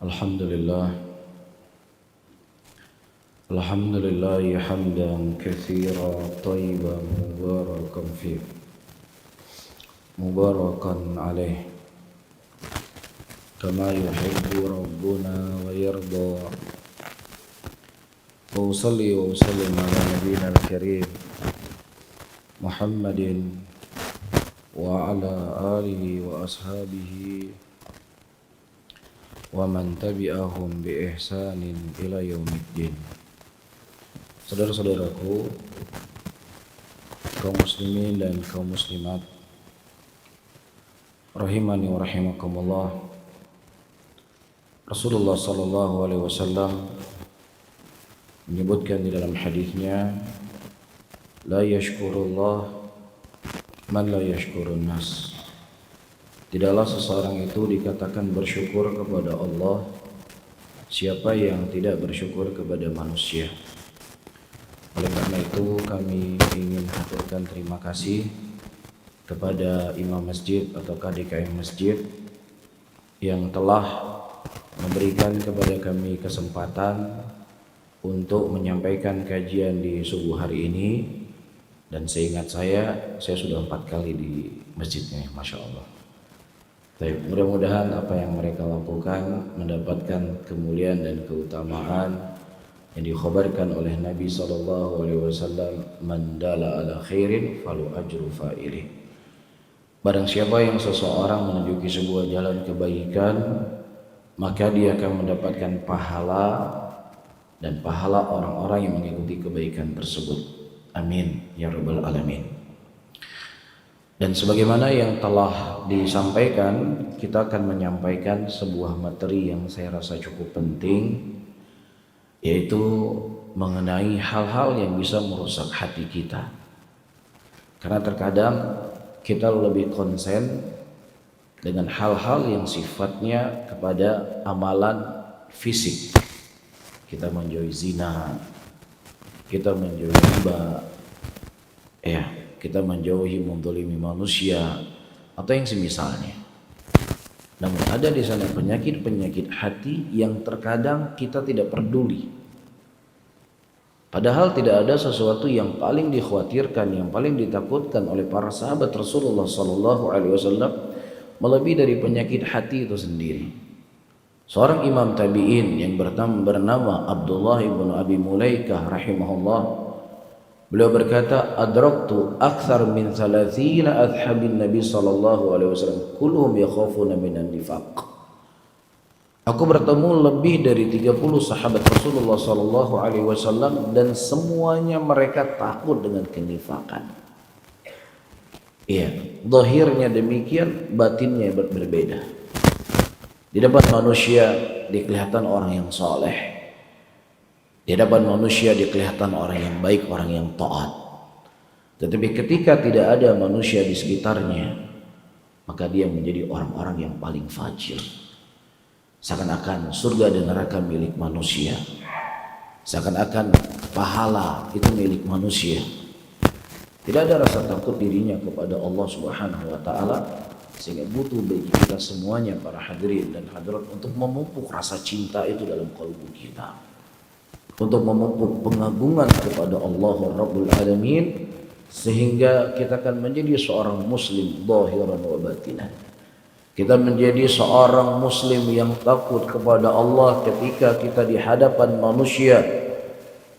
Alhamdulillah, Alhamdulillah hamdan katsira thayyiban mubarakan fi mubarakan alaih kama yuhibbu rabbuna wa yarda. Wa usalli wa usallim ala nabiyyina al-karim Muhammadin wa ala alihi wa ashabihi wa man tabi'ahum bi ihsanin ila yaumiddin. Saudara-saudaraku, kaum muslimin dan kaum muslimat rahimani wa rahimakumullah. Rasulullah sallallahu alaihi wasallam menyebutkan di dalam hadisnya, la yashkurullah man la yashkurun nas. Tidaklah seseorang itu dikatakan bersyukur kepada Allah siapa yang tidak bersyukur kepada manusia. Oleh karena itu kami ingin haturkan terima kasih kepada imam masjid atau KDKM masjid yang telah memberikan kepada kami kesempatan untuk menyampaikan kajian di subuh hari ini. Dan seingat saya sudah 4 kali di masjidnya, Masya Allah. Mudah-mudahan apa yang mereka lakukan mendapatkan kemuliaan dan keutamaan yang dikhabarkan oleh Nabi SAW, man dala ala khairin falu ajru fa'ilih. Barang siapa yang seseorang menunjuki sebuah jalan kebaikan, maka dia akan mendapatkan pahala dan pahala orang-orang yang mengikuti kebaikan tersebut. Amin ya rabbal alamin. Dan sebagaimana yang telah disampaikan, kita akan menyampaikan sebuah materi yang saya rasa cukup penting, yaitu mengenai hal-hal yang bisa merusak hati kita. Karena terkadang kita lebih konsen dengan hal-hal yang sifatnya kepada amalan fisik. Kita menjauhi zina, kita menjauhi riba, kita menjauhi menzalimi manusia atau yang semisalnya. Namun ada di sana penyakit-penyakit hati yang terkadang kita tidak peduli. Padahal tidak ada sesuatu yang paling dikhawatirkan, yang paling ditakutkan oleh para sahabat Rasulullah SAW melebihi dari penyakit hati itu sendiri. Seorang imam tabi'in yang bernama Abdullah ibn Abi Mulaikah rahimahullah, beliau berkata, adraktu akthar min 30 ashabin Nabi sallallahu alaihi wasallam kulluhum yakhafuna minan nifaq. Aku bertemu lebih dari 30 sahabat Rasulullah sallallahu alaihi wasallam dan semuanya mereka takut dengan kenifakan. Zahirnya demikian, batinnya berbeda. Di depan manusia dikelihatan orang yang soleh, di hadapan manusia dikelihatan orang yang baik, orang yang taat. Tetapi ketika tidak ada manusia di sekitarnya, maka dia menjadi orang-orang yang paling fajir. Seakan-akan surga dan neraka milik manusia, seakan-akan pahala itu milik manusia. Tidak ada rasa takut dirinya kepada Allah Subhanahu wa taala, sehingga butuh bagi kita semuanya para hadirin dan hadirat untuk memupuk rasa cinta itu dalam kalbu kita, untuk memupuk pengagungan kepada Allah Rabbul Alamin, sehingga kita akan menjadi seorang muslim zahiran wa batinan. Kita menjadi seorang muslim yang takut kepada Allah ketika kita di hadapan manusia,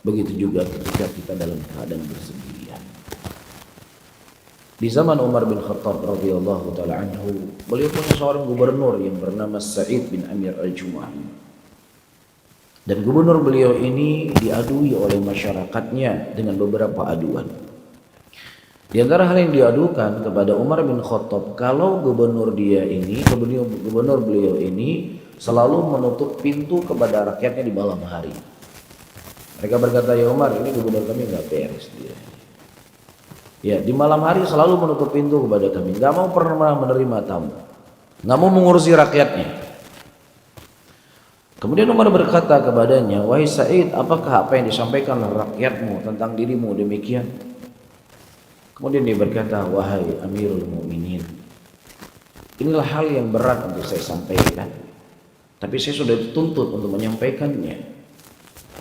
begitu juga ketika kita dalam keadaan bersendirian. Di zaman Umar bin Khattab radhiyallahu taala anhu, beliau punya seorang gubernur yang bernama Sa'id bin Amir al-Jumahi. Dan gubernur beliau ini diadui oleh masyarakatnya dengan beberapa aduan. Di antara hal yang diadukan kepada Umar bin Khattab, kalau gubernur beliau ini selalu menutup pintu kepada rakyatnya di malam hari. Mereka berkata, ya Umar, ini gubernur kami nggak beres dia. Ya, di malam hari selalu menutup pintu kepada kami, nggak mau pernah menerima tamu, nggak mau mengurusi rakyatnya. Kemudian Umar berkata kepadanya, wahai Sa'id, apakah apa yang disampaikan oleh rakyatmu tentang dirimu demikian? Kemudian dia berkata, wahai Amirul Mu'minin, inilah hal yang berat untuk saya sampaikan. tapi saya sudah dituntut untuk menyampaikannya.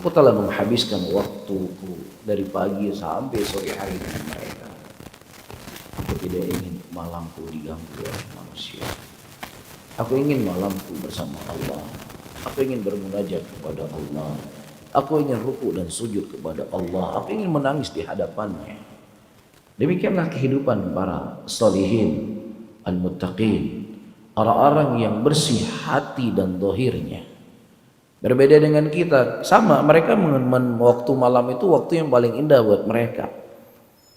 Aku telah menghabiskan waktuku dari pagi sampai sore hari dengan mereka. Aku tidak ingin malamku diganggu oleh manusia. Aku ingin malamku bersama Allah. Aku ingin bermunajat kepada Allah. Aku ingin ruku dan sujud kepada Allah. Aku ingin menangis di hadapannya. Demikianlah kehidupan para sholihin, al-muttaqin, orang-orang yang bersih hati dan zahirnya. Berbeda dengan kita, sama mereka waktu malam itu waktu yang paling indah buat mereka.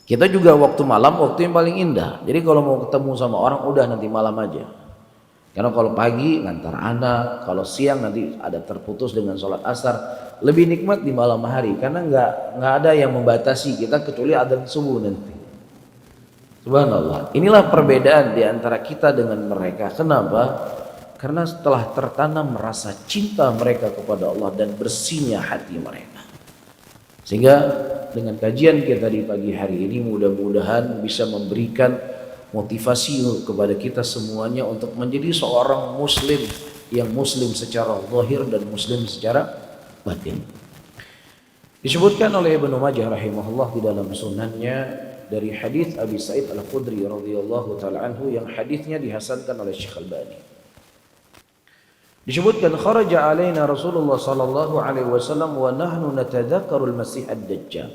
Kita juga waktu malam waktu yang paling indah. Jadi kalau mau ketemu sama orang udah nanti malam aja. Karena kalau pagi ngantar anak, kalau siang nanti ada terputus dengan sholat asar, lebih nikmat di malam hari karena nggak ada yang membatasi kita kecuali adzan subuh nanti. Subhanallah. Inilah perbedaan di antara kita dengan mereka. Kenapa? Karena setelah tertanam rasa cinta mereka kepada Allah dan bersihnya hati mereka. Sehingga dengan kajian kita di pagi hari ini mudah-mudahan bisa memberikan motivasi kepada kita semuanya untuk menjadi seorang muslim yang muslim secara zahir dan muslim secara batin. Disebutkan oleh Ibnu Majah rahimahullah di dalam sunannya dari hadis Abi Sa'id Al-Khudri radhiyallahu taala anhu yang hadisnya dihasankan oleh Syekh Albani. Disebutkan kharaja alaina Rasulullah sallallahu alaihi wasallam wa nahnu natadzakkarul Masih ad-Dajjal.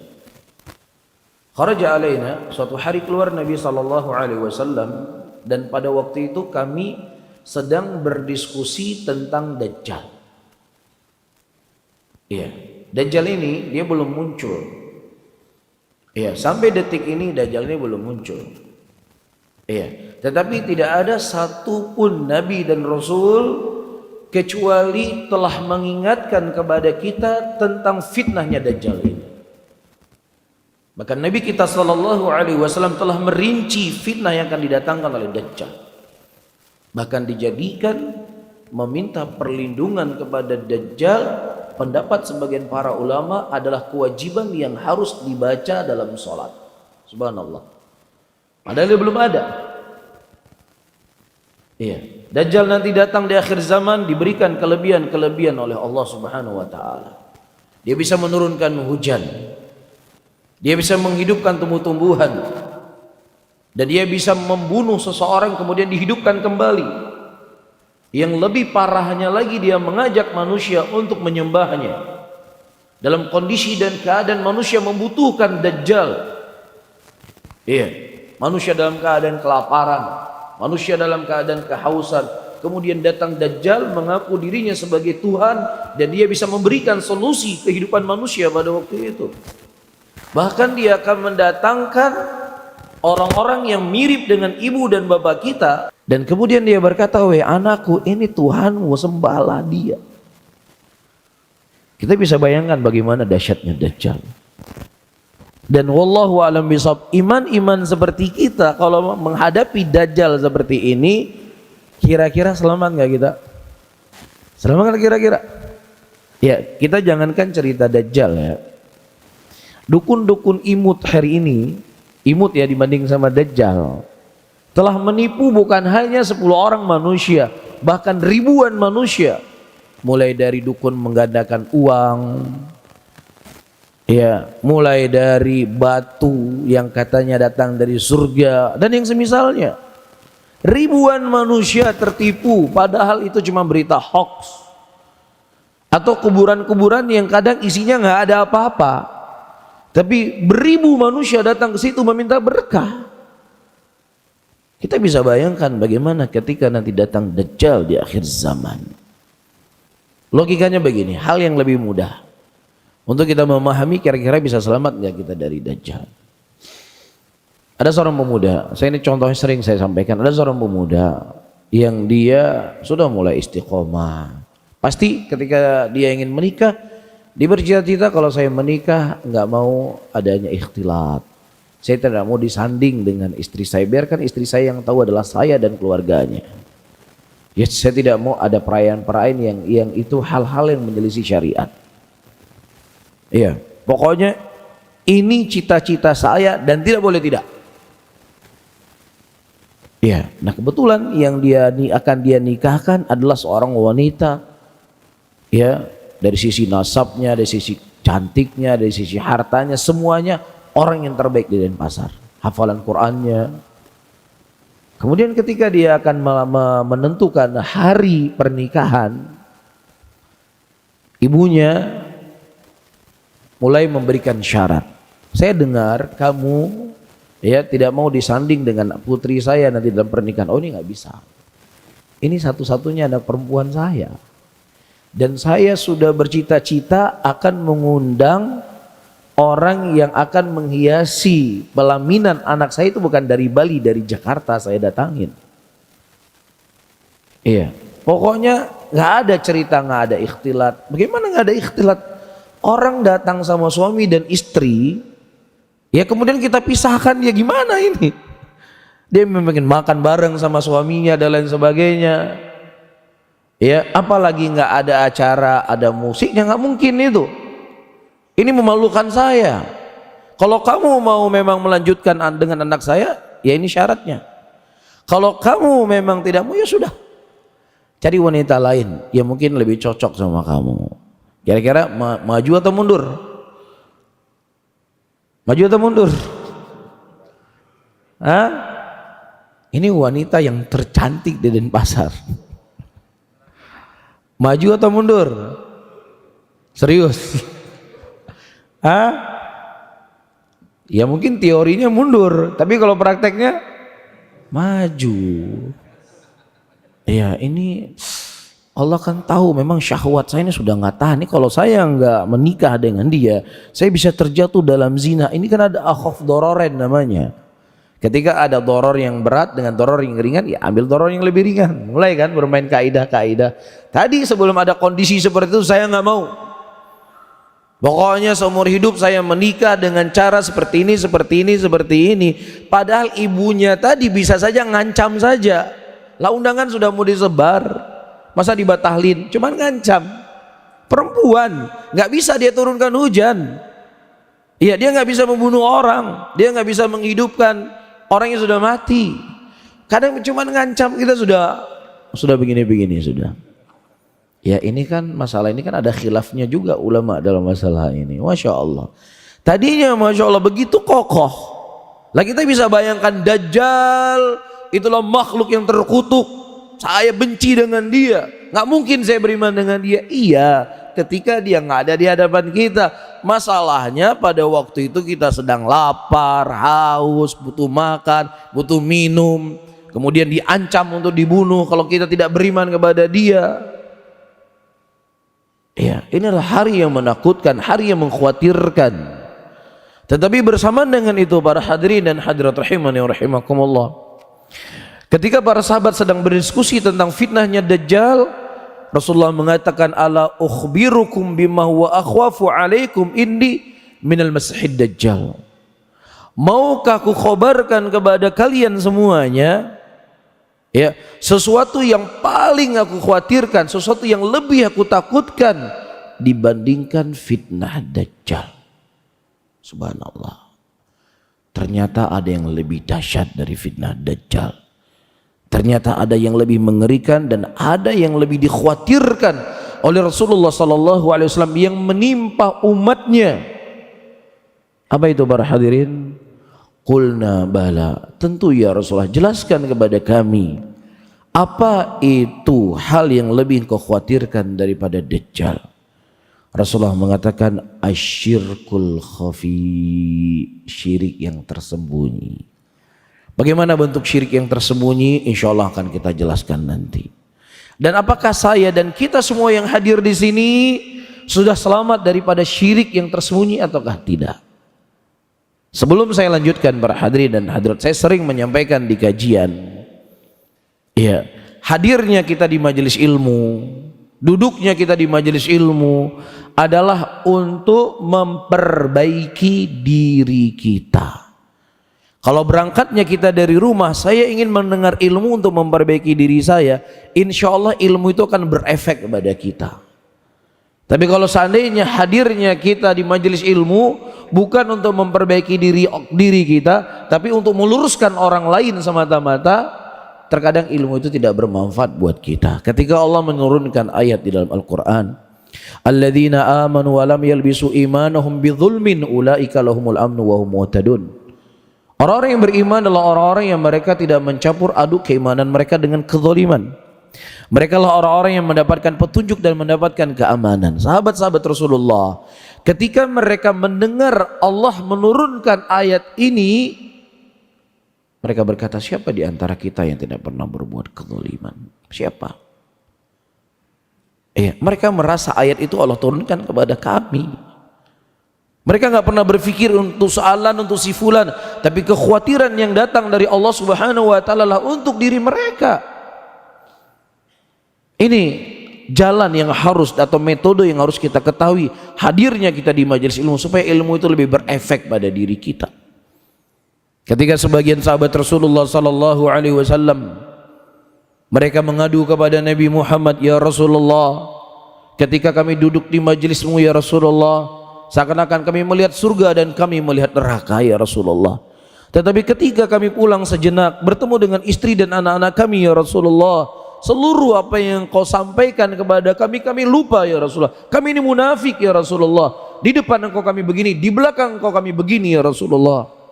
Kharaja alaina, suatu hari keluar Nabi sallallahu alaihi wasallam dan pada waktu itu kami sedang berdiskusi tentang Dajjal. Iya, Dajjal ini dia belum muncul. Iya, sampai detik ini Dajjal ini belum muncul. Iya, tetapi tidak ada satupun Nabi dan Rasul kecuali telah mengingatkan kepada kita tentang fitnahnya Dajjal ini. Bahkan Nabi kita sallallahu alaihi wasallam telah merinci fitnah yang akan didatangkan oleh Dajjal. Bahkan dijadikan meminta perlindungan kepada Dajjal, pendapat sebagian para ulama adalah kewajiban yang harus dibaca dalam sholat. Subhanallah. Padahal dia belum ada. Iya, Dajjal nanti datang di akhir zaman diberikan kelebihan-kelebihan oleh Allah Subhanahu wa taala. Dia bisa menurunkan hujan. Dia bisa menghidupkan tumbuh-tumbuhan. Dan dia bisa membunuh seseorang kemudian dihidupkan kembali. Yang lebih parahnya lagi dia mengajak manusia untuk menyembahnya. Dalam kondisi dan keadaan manusia membutuhkan Dajjal. Iya, manusia dalam keadaan kelaparan. Manusia dalam keadaan kehausan, kemudian datang Dajjal mengaku dirinya sebagai Tuhan dan dia bisa memberikan solusi kehidupan manusia pada waktu itu. Bahkan dia akan mendatangkan orang-orang yang mirip dengan ibu dan bapak kita dan kemudian dia berkata, "Weh anakku, ini Tuhanmu, sembahlah dia." Kita bisa bayangkan bagaimana dahsyatnya Dajjal. Dan wallahu alam bisawab, iman-iman seperti kita kalau menghadapi Dajjal seperti ini, kira-kira selamat nggak kita? Selamat nggak kira-kira? Ya, kita jangankan cerita Dajjal ya. Dukun-dukun imut hari ini, imut ya dibanding sama Dajjal, telah menipu bukan hanya 10 orang manusia, bahkan ribuan manusia. Mulai dari dukun menggandakan uang, ya, mulai dari batu yang katanya datang dari surga dan yang semisalnya. Ribuan manusia tertipu padahal itu cuma berita hoax. Atau kuburan-kuburan yang kadang isinya nggak ada apa-apa. Tapi beribu manusia datang ke situ meminta berkah. Kita bisa bayangkan bagaimana ketika nanti datang Dajjal di akhir zaman. Logikanya begini, hal yang lebih mudah. Untuk kita memahami kira-kira bisa selamat nggak kita dari Dajjal. Ada seorang pemuda, saya ini contohnya sering saya sampaikan, ada seorang pemuda yang dia sudah mulai istiqomah. Pasti ketika dia ingin menikah, dia bercita-cita kalau saya menikah nggak mau adanya ikhtilat. Saya tidak mau disanding dengan istri saya, biarkan istri saya yang tahu adalah saya dan keluarganya. Ya, saya tidak mau ada perayaan-perayaan yang itu hal-hal yang menyelisih syariat. Iya, pokoknya ini cita-cita saya dan tidak boleh tidak. Iya, nah kebetulan yang akan dia nikahkan adalah seorang wanita Ya, dari sisi nasabnya, dari sisi cantiknya, dari sisi hartanya, semuanya orang yang terbaik di Denpasar. Hafalan Qur'annya. Kemudian ketika dia akan menentukan hari pernikahan, ibunya mulai memberikan syarat. Saya dengar kamu ya tidak mau disanding dengan putri saya nanti dalam pernikahan. Oh, ini nggak bisa. Ini satu-satunya anak perempuan saya. Dan saya sudah bercita-cita akan mengundang orang yang akan menghiasi pelaminan anak saya, itu bukan dari Bali, dari Jakarta saya datangin. Iya, pokoknya nggak ada cerita, nggak ada ikhtilat. Bagaimana nggak ada ikhtilat? Orang datang sama suami dan istri, ya kemudian kita pisahkan, ya gimana ini? Dia memang makan bareng sama suaminya dan lain sebagainya. Ya, apalagi nggak ada acara, ada musiknya, nggak mungkin itu. Ini memalukan saya. Kalau kamu mau memang melanjutkan dengan anak saya, ya ini syaratnya. Kalau kamu memang tidak mau, ya sudah. Cari wanita lain yang mungkin lebih cocok sama kamu. Kira-kira maju atau mundur? Maju atau mundur? Hah? Ini wanita yang tercantik di Denpasar. Maju atau mundur? Serius? Hah? Ya mungkin teorinya mundur, tapi kalau prakteknya maju. Ya ini Allah kan tahu memang syahwat saya ini sudah nggak tahan. Ini kalau saya nggak menikah dengan dia, saya bisa terjatuh dalam zina. Ini kan ada akhaf dororen namanya. Ketika ada doror yang berat dengan doror yang ringan, ya ambil doror yang lebih ringan. Mulai kan bermain kaidah-kaidah. Tadi sebelum ada kondisi seperti itu saya nggak mau. Pokoknya seumur hidup saya menikah dengan cara seperti ini, seperti ini, seperti ini. Padahal ibunya tadi bisa saja ngancam saja. Lah undangan sudah mau disebar, masa dibatahlin? Cuman ngancam. Perempuan nggak bisa dia turunkan hujan. Iya, dia nggak bisa membunuh orang, dia nggak bisa menghidupkan orang yang sudah mati. Kadang cuman ngancam, kita sudah begini-begini sudah. Ya ini kan masalah ini kan ada khilafnya juga ulama dalam masalah ini. Masya Allah. Tadinya Masya Allah begitu kokoh. Lah kita bisa bayangkan Dajjal itulah makhluk yang terkutuk. Saya benci dengan dia. Nggak mungkin saya beriman dengan dia. Iya, ketika dia nggak ada di hadapan kita. Masalahnya pada waktu itu kita sedang lapar, haus, butuh makan, butuh minum. Kemudian diancam untuk dibunuh kalau kita tidak beriman kepada dia. Ya, inilah hari yang menakutkan, hari yang mengkhawatirkan. Tetapi bersamaan dengan itu para hadirin dan hadirat rahimani wa rahimakumullah, ketika para sahabat sedang berdiskusi tentang fitnahnya Dajjal, Rasulullah mengatakan, ala ukhbirukum bima huwa akhwafu alaikum inni minal masihid Dajjal. Maukah aku khabarkan kepada kalian semuanya, ya, sesuatu yang paling aku khawatirkan, sesuatu yang lebih aku takutkan dibandingkan fitnah Dajjal. Subhanallah. Ternyata ada yang lebih dahsyat dari fitnah Dajjal. Ternyata ada yang lebih mengerikan dan ada yang lebih dikhawatirkan oleh Rasulullah SAW yang menimpa umatnya. Apa itu para hadirin? Qulna bala, tentu ya Rasulullah, jelaskan kepada kami apa itu hal yang lebih kau khawatirkan daripada Dajjal. Rasulullah mengatakan asyirkul khafi, syirik yang tersembunyi. Bagaimana bentuk syirik yang tersembunyi? Insya Allah akan kita jelaskan nanti. Dan apakah saya dan kita semua yang hadir di sini sudah selamat daripada syirik yang tersembunyi ataukah tidak? Sebelum saya lanjutkan para hadirin dan hadirat, saya sering menyampaikan di kajian, ya, hadirnya kita di majelis ilmu, duduknya kita di majelis ilmu adalah untuk memperbaiki diri kita. Kalau berangkatnya kita dari rumah, saya ingin mendengar ilmu untuk memperbaiki diri saya, insya Allah ilmu itu akan berefek kepada kita. Tapi kalau seandainya hadirnya kita di majelis ilmu bukan untuk memperbaiki diri kita, tapi untuk meluruskan orang lain semata-mata, terkadang ilmu itu tidak bermanfaat buat kita. Ketika Allah menurunkan ayat di dalam Al-Quran, Alladzina amanu wa lam yalbisu imanahum bidzulmin ulaika lahumul amnu wa hum muhtadun. Orang-orang yang beriman adalah orang-orang yang mereka tidak mencampur aduk keimanan mereka dengan kezaliman. Mereka lah orang-orang yang mendapatkan petunjuk dan mendapatkan keamanan. Sahabat-sahabat Rasulullah, ketika mereka mendengar Allah menurunkan ayat ini, mereka berkata, siapa di antara kita yang tidak pernah berbuat kezaliman? Siapa? Mereka merasa ayat itu Allah turunkan kepada kami. Mereka nggak pernah berpikir untuk soalan, untuk si fulan, tapi kekhawatiran yang datang dari Allah Subhanahu wa taala lah untuk diri mereka. Ini jalan yang harus atau metode yang harus kita ketahui, hadirnya kita di majelis ilmu supaya ilmu itu lebih berefek pada diri kita. Ketika sebagian sahabat Rasulullah sallallahu alaihi wasallam mereka mengadu kepada Nabi Muhammad, ya Rasulullah, ketika kami duduk di majelismu ya Rasulullah, seakan-akan kami melihat surga dan kami melihat neraka ya Rasulullah. Tetapi ketika kami pulang sejenak bertemu dengan istri dan anak-anak kami ya Rasulullah, seluruh apa yang kau sampaikan kepada kami, kami lupa ya Rasulullah. Kami ini munafik ya Rasulullah. Di depan engkau kami begini, di belakang engkau kami begini ya Rasulullah.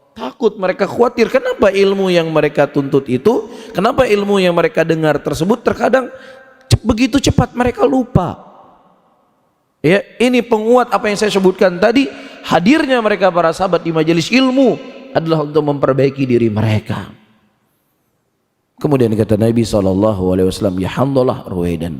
Takut, mereka khawatir. Kenapa ilmu yang mereka tuntut itu, kenapa ilmu yang mereka dengar tersebut terkadang begitu cepat mereka lupa. Ya, ini penguat apa yang saya sebutkan tadi, hadirnya mereka para sahabat di majelis ilmu adalah untuk memperbaiki diri mereka. Kemudian kata Nabi SAW, ya hamdalah ruwaidan.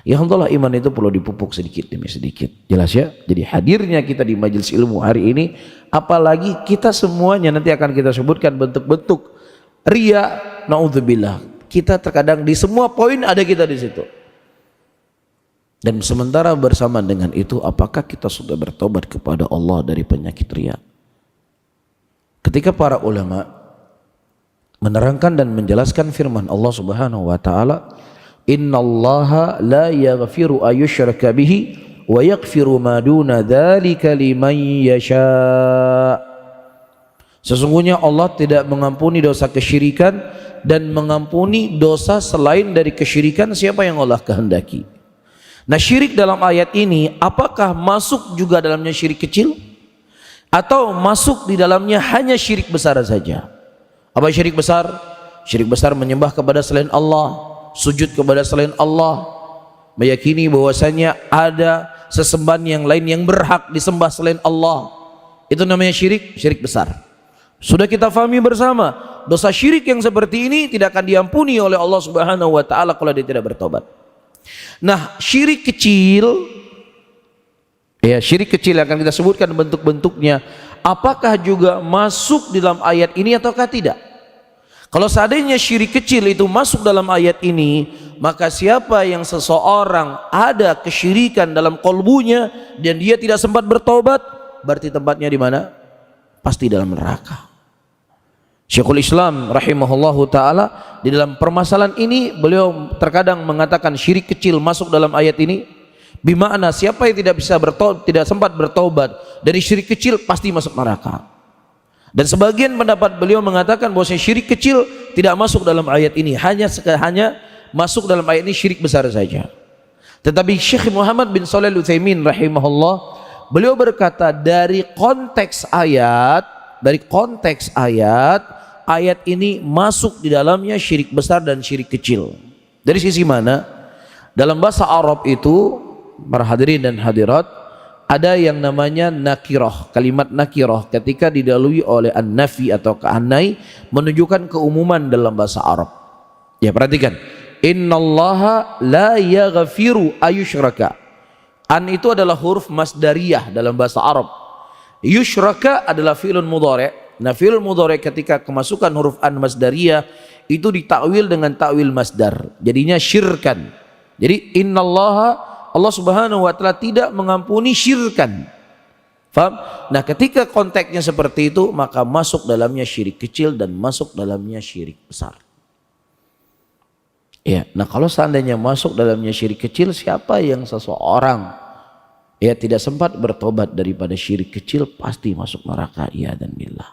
Ya hamdalah, iman itu perlu dipupuk sedikit demi sedikit. Jelas ya? Jadi hadirnya kita di majelis ilmu hari ini, apalagi kita semuanya nanti akan kita sebutkan bentuk-bentuk riya, naudzubillah. Kita terkadang di semua poin ada kita di situ. Dan sementara bersamaan dengan itu, apakah kita sudah bertobat kepada Allah dari penyakit riya? Ketika para ulama menerangkan dan menjelaskan firman Allah Subhanahu wa taala, innallaha la yaghfiru ayyushraka bihi wa yaghfiru ma duna dzalika liman yasha. Sesungguhnya Allah tidak mengampuni dosa kesyirikan dan mengampuni dosa selain dari kesyirikan siapa yang Allah kehendaki. Nah, syirik dalam ayat ini apakah masuk juga dalamnya syirik kecil atau masuk di dalamnya hanya syirik besar saja? Apa syirik besar? Syirik besar menyembah kepada selain Allah, sujud kepada selain Allah, meyakini bahwasanya ada sesembahan yang lain yang berhak disembah selain Allah. Itu namanya syirik, syirik besar. Sudah kita fahami bersama, dosa syirik yang seperti ini tidak akan diampuni oleh Allah Subhanahu wa taala kalau dia tidak bertobat. Nah, syirik kecil, ya syirik kecil yang akan kita sebutkan bentuk-bentuknya, apakah juga masuk dalam ayat ini ataukah tidak? Kalau seandainya syirik kecil itu masuk dalam ayat ini, maka siapa yang seseorang ada kesyirikan dalam kolbunya dan dia tidak sempat bertobat, berarti tempatnya di mana? Pasti dalam neraka. Syekhul Islam rahimahullahu ta'ala di dalam permasalahan ini beliau terkadang mengatakan syirik kecil masuk dalam ayat ini bima'na siapa yang tidak sempat bertobat dari syirik kecil pasti masuk neraka. Dan sebagian pendapat beliau mengatakan bahwa syirik kecil tidak masuk dalam ayat ini, hanya masuk dalam ayat ini syirik besar saja. Tetapi Syekh Muhammad bin Shalih Al-Utsaimin rahimahullah beliau berkata dari konteks ayat ini masuk di dalamnya syirik besar dan syirik kecil. Dari sisi mana? Dalam bahasa Arab itu, para hadirin dan hadirat, ada yang namanya nakirah. Kalimat nakirah ketika didahului oleh an-nafi atau keanai menunjukkan keumuman dalam bahasa Arab. Ya, perhatikan. Innallaha la yaghfiru ayyushraka. An itu adalah huruf masdariyah dalam bahasa Arab. Yushraka adalah fi'lun mudhari'. Nah, fi'il mudhari' ketika kemasukan huruf an masdariyah itu ditakwil dengan takwil masdar. Jadinya syirkan. Jadi innallaha, Allah Subhanahu wa taala tidak mengampuni syirkan. Faham? Nah, ketika konteksnya seperti itu, maka masuk dalamnya syirik kecil dan masuk dalamnya syirik besar. Ya, nah kalau seandainya masuk dalamnya syirik kecil, siapa yang seseorang tidak sempat bertobat daripada syirik kecil pasti masuk neraka, ya dan billah.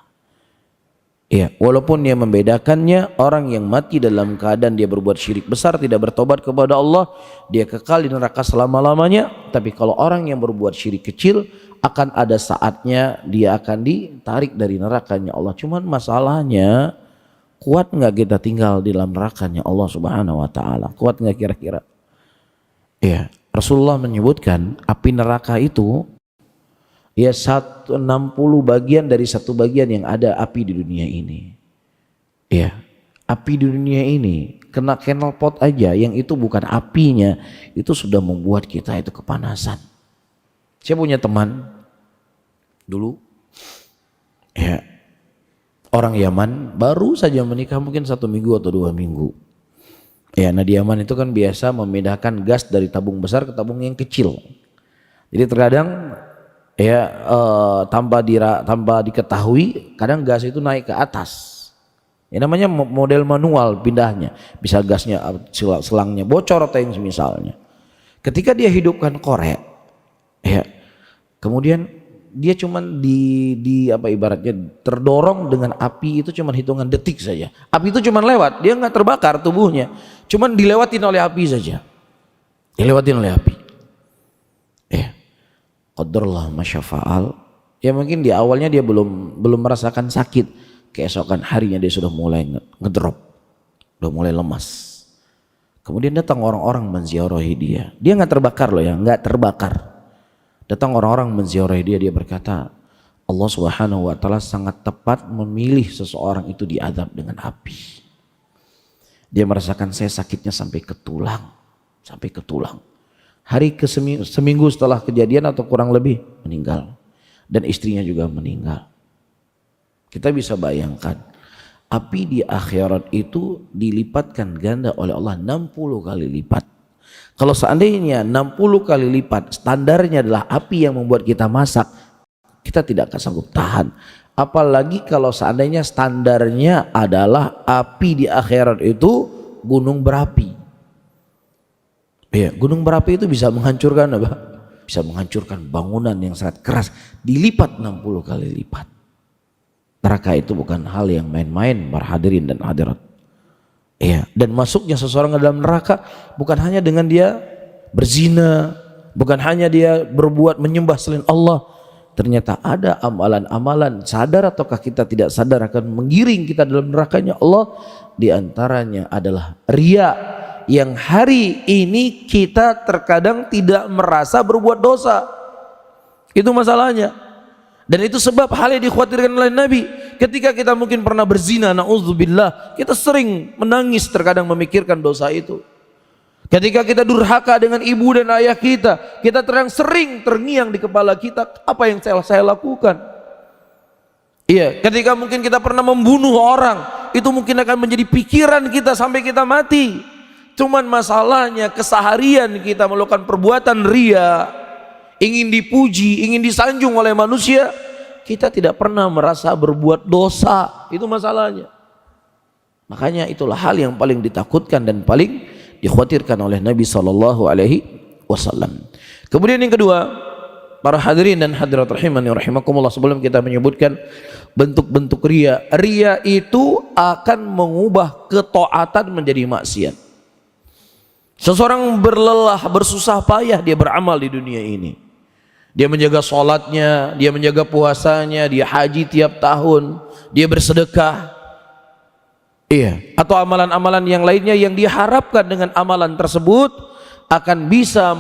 Ya, walaupun dia membedakannya, orang yang mati dalam keadaan dia berbuat syirik besar, tidak bertobat kepada Allah, dia kekal di neraka selama-lamanya. Tapi kalau orang yang berbuat syirik kecil, akan ada saatnya dia akan ditarik dari nerakanya Allah. Cuman masalahnya, kuat nggak kita tinggal di dalam nerakanya Allah Subhanahu wa taala? Kuat nggak kira-kira? Ya, Rasulullah menyebutkan api neraka itu ya 160 bagian dari satu bagian yang ada api di dunia ini. Ya, api di dunia ini kena knalpot aja yang itu bukan apinya, itu sudah membuat kita itu kepanasan. Saya punya teman dulu, ya, orang Yaman baru saja menikah mungkin 1 minggu atau 2 minggu. Ya, nah di Yaman itu kan biasa memindahkan gas dari tabung besar ke tabung yang kecil. Jadi terkadang ya tanpa diketahui kadang gas itu naik ke atas. Ya namanya model manual pindahnya. Bisa gasnya selangnya bocor atau yang semisalnya. Ketika dia hidupkan korek, ya, kemudian dia cuman di apa ibaratnya terdorong dengan api itu cuman hitungan detik saja. Api itu cuman lewat, dia nggak terbakar tubuhnya, cuman dilewatin oleh api saja. Dilewatin oleh api. Qadarullah masyafa'al. Ya mungkin di awalnya dia belum merasakan sakit. Keesokan harinya dia sudah mulai ngedrop, sudah mulai lemas. Kemudian datang orang-orang menziarahi dia. Dia nggak terbakar loh ya, nggak terbakar. Datang orang-orang menziarahi dia, dia berkata, Allah Subhanahu wa taala sangat tepat memilih seseorang itu diazab dengan api. Dia merasakan saya sakitnya sampai ke tulang, sampai ke tulang. Hari seminggu setelah kejadian atau kurang lebih meninggal, dan istrinya juga meninggal. Kita bisa bayangkan api di akhirat itu dilipatkan ganda oleh Allah 60 kali lipat. Kalau seandainya 60 kali lipat standarnya adalah api yang membuat kita masak, kita tidak akan sanggup tahan. Apalagi kalau seandainya standarnya adalah api di akhirat itu gunung berapi. Ya, gunung berapi itu bisa menghancurkan apa? Bisa menghancurkan bangunan yang sangat keras, dilipat 60 kali lipat. Neraka itu bukan hal yang main-main, para hadirin dan hadirat. Ya, dan masuknya seseorang ke dalam neraka bukan hanya dengan dia berzina, bukan hanya dia berbuat menyembah selain Allah. Ternyata ada amalan-amalan, sadar ataukah kita tidak sadar, akan menggiring kita dalam nerakanya Allah. Di antaranya adalah riya, yang hari ini kita terkadang tidak merasa berbuat dosa. Itu masalahnya. Dan itu sebab hal yang dikhawatirkan oleh Nabi. Ketika kita mungkin pernah berzina, na'udzubillah, kita sering menangis terkadang memikirkan dosa itu. Ketika kita durhaka dengan ibu dan ayah kita terang sering terngiang di kepala kita, apa yang saya lakukan? Iya, ketika mungkin kita pernah membunuh orang, itu mungkin akan menjadi pikiran kita sampai kita mati. Cuman masalahnya keseharian kita melakukan perbuatan ria, ingin dipuji, ingin disanjung oleh manusia, kita tidak pernah merasa berbuat dosa. Itu masalahnya. Makanya itulah hal yang paling ditakutkan dan paling dikhawatirkan oleh Nabi SAW. Kemudian yang kedua, para hadirin dan hadirat rahimani rahimakumullah, sebelum kita menyebutkan bentuk-bentuk ria, ria itu akan mengubah ketaatan menjadi maksiat. Seseorang berlelah, bersusah payah dia beramal di dunia ini. Dia menjaga sholatnya, dia menjaga puasanya, dia haji tiap tahun, dia bersedekah. Iya. Atau amalan-amalan yang lainnya yang diharapkan dengan amalan tersebut akan bisa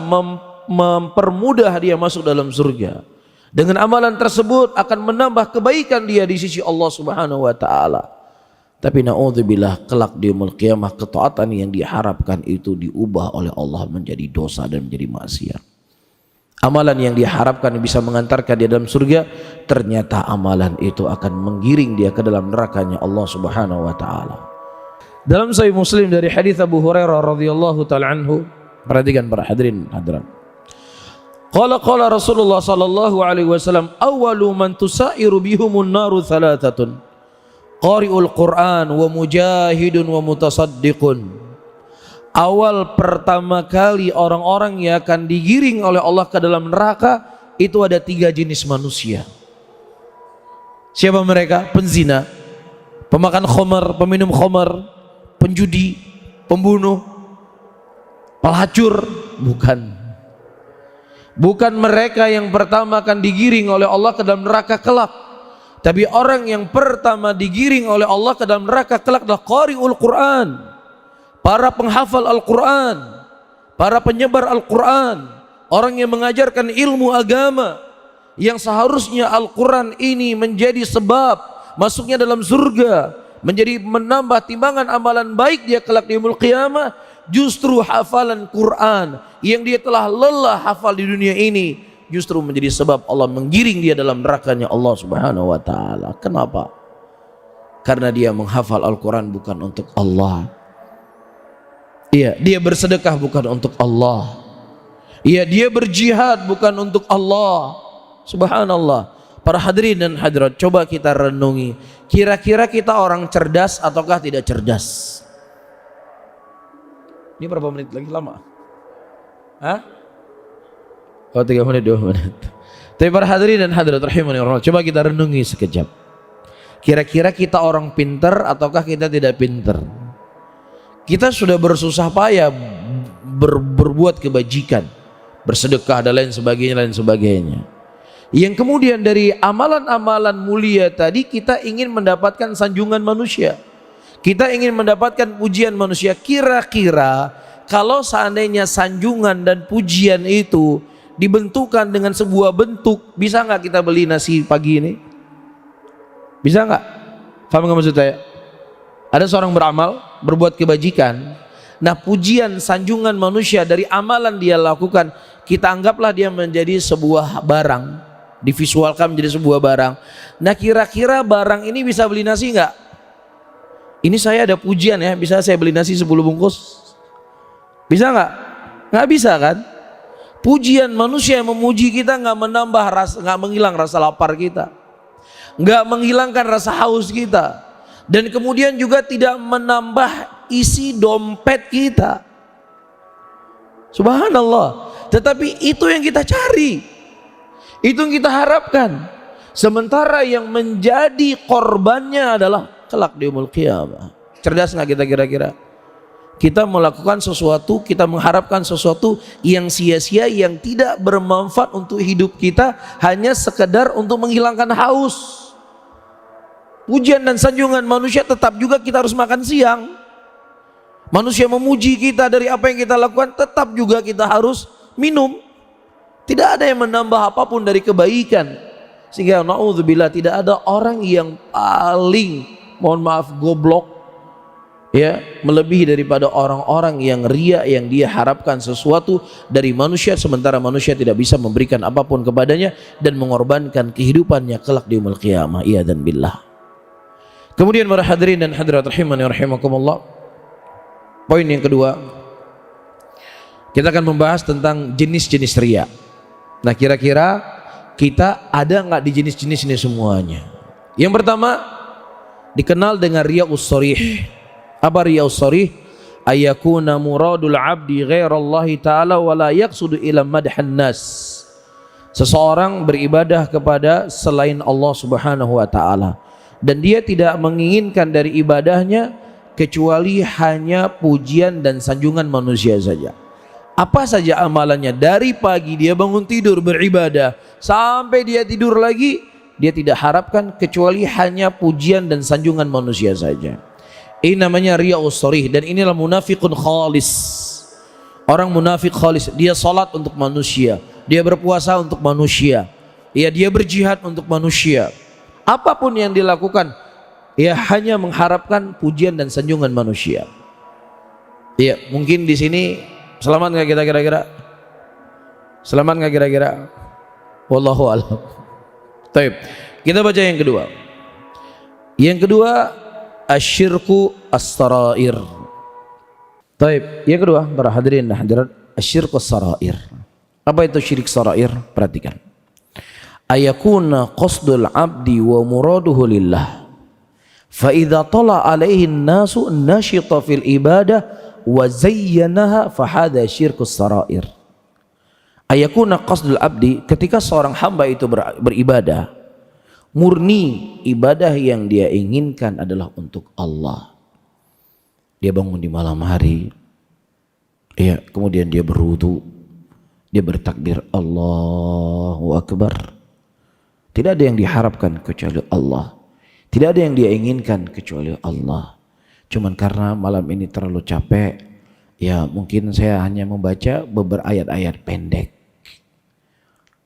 mempermudah dia masuk dalam surga. Dengan amalan tersebut akan menambah kebaikan dia di sisi Allah Subhanahu wa taala. Tapi na'udzubillah, kelak di yaumul qiyamah ketaatan yang diharapkan itu diubah oleh Allah menjadi dosa dan menjadi maksiat. Amalan yang diharapkan bisa mengantarkan dia dalam surga, ternyata amalan itu akan menggiring dia ke dalam nerakanya Allah Subhanahu wa taala. Dalam Sahih Muslim dari hadis Abu Hurairah radhiyallahu taala anhu, perhatikan para hadirin hadirat. Qala Rasulullah sallallahu alaihi wasallam, awwalu man tusairu bihumun naru thalathatun. Qari'ul Quran wa mujahidun wa mutasaddiqun. Awal pertama kali orang-orang yang akan digiring oleh Allah ke dalam neraka itu ada 3 jenis manusia. Siapa mereka? Penzina, pemakan khamar, peminum khamar, penjudi, pembunuh, pelacur, bukan. Bukan mereka yang pertama akan digiring oleh Allah ke dalam neraka kelak, tapi orang yang pertama digiring oleh Allah ke dalam neraka kelak adalah qari'ul Quran, para penghafal Al-Quran, para penyebar Al-Quran, orang yang mengajarkan ilmu agama, yang seharusnya Al-Quran ini menjadi sebab masuknya dalam surga, menjadi menambah timbangan amalan baik dia kelak di yaumul qiyamah. Justru hafalan Quran yang dia telah lelah hafal di dunia ini justru menjadi sebab Allah menggiring dia dalam nerakanya Allah Subhanahu wa taala. Kenapa? Karena dia menghafal Al-Quran bukan untuk Allah. Iya, dia bersedekah bukan untuk Allah. Iya, dia berjihad bukan untuk Allah. Subhanallah. Para hadirin dan hadirat, coba kita renungi, kira-kira kita orang cerdas ataukah tidak cerdas? Ini berapa menit lagi? Lama? Hah? Oh, 3 menit, 2 menit. Tapi para hadirin dan hadirat rahimani Allah, coba kita renungi sekejap. Kira-kira kita orang pintar ataukah kita tidak pintar? Kita sudah bersusah payah berbuat kebajikan, bersedekah dan lain sebagainya. Yang kemudian dari amalan-amalan mulia tadi kita ingin mendapatkan sanjungan manusia. Kita ingin mendapatkan pujian manusia. Kira-kira kalau seandainya sanjungan dan pujian itu dibentukan dengan sebuah bentuk, bisa nggak kita beli nasi pagi ini? Bisa nggak? Paham nggak maksud saya? Ada seorang beramal, berbuat kebajikan. Nah, pujian sanjungan manusia dari amalan dia lakukan, kita anggaplah dia menjadi sebuah barang, divisualkan menjadi sebuah barang. Nah, kira-kira barang ini bisa beli nasi nggak? Ini saya ada pujian ya, bisa saya beli nasi 10 bungkus? Bisa nggak? Nggak bisa kan? Pujian manusia yang memuji kita nggak menambah rasa, nggak menghilang rasa lapar kita, nggak menghilangkan rasa haus kita, dan kemudian juga tidak menambah isi dompet kita. Subhanallah. Tetapi itu yang kita cari, itu yang kita harapkan. Sementara yang menjadi korbannya adalah kelak di yaumul qiyamah. Cerdas nggak kita kira-kira? Kita melakukan sesuatu, kita mengharapkan sesuatu yang sia-sia, yang tidak bermanfaat untuk hidup kita, hanya sekedar untuk menghilangkan haus. Pujian dan sanjungan manusia tetap juga kita harus makan siang. Manusia memuji kita dari apa yang kita lakukan, tetap juga kita harus minum. Tidak ada yang menambah apapun dari kebaikan. Sehingga na'udzubillah, tidak ada orang yang paling, mohon maaf, goblok ya, melebihi daripada orang-orang yang ria, yang dia harapkan sesuatu dari manusia sementara manusia tidak bisa memberikan apapun kepadanya dan mengorbankan kehidupannya kelak di yaumul qiyamah. Iyadzan billah. Kemudian para hadirin dan hadirat rahimani rahimakumullah, poin yang kedua, kita akan membahas tentang jenis-jenis ria. Nah, kira-kira kita ada nggak di jenis-jenis ini semuanya? Yang pertama dikenal dengan riya'us sharih. Apa riya'us sharih? Ayakuna muradul abdi ghairallahi ta'ala wa la yaqsudu ila madhan nas. Seseorang beribadah kepada selain Allah Subhanahu wa taala dan dia tidak menginginkan dari ibadahnya kecuali hanya pujian dan sanjungan manusia saja. Apa saja amalannya, dari pagi dia bangun tidur beribadah sampai dia tidur lagi, dia tidak harapkan kecuali hanya pujian dan sanjungan manusia saja. Ini namanya riya'us sharih, dan inilah munafiqun khalis. Orang munafik khalis, dia salat untuk manusia, dia berpuasa untuk manusia, ya, dia berjihad untuk manusia. Apapun yang dilakukan, ya hanya mengharapkan pujian dan sanjungan manusia. Ya, mungkin di sini selamat nggak kita kira-kira? Selamat nggak kira-kira? Wallahu a'lam. Taib. Kita baca yang kedua. Yang kedua, asyirku as-sarair. Taib. Yang kedua, para hadirin dan hadirat, asyirku as-sarair. Apa itu syirik sarair? Perhatikan. Ayakuna qasdul abdi wa muraduhu lillah. Fa idza tala alaihi an-nasu nashita fil ibadah wa zayyanaha fa hadha syirkus sarair. Ayakuna qasdul abdi, ketika seorang hamba itu beribadah, murni ibadah yang dia inginkan adalah untuk Allah. Dia bangun di malam hari, ya, kemudian dia berwudu, dia bertakbir Allahu Akbar. Tidak ada yang diharapkan kecuali Allah. Tidak ada yang dia inginkan kecuali Allah. Cuman karena malam ini terlalu capek, ya mungkin saya hanya membaca beberapa ayat-ayat pendek.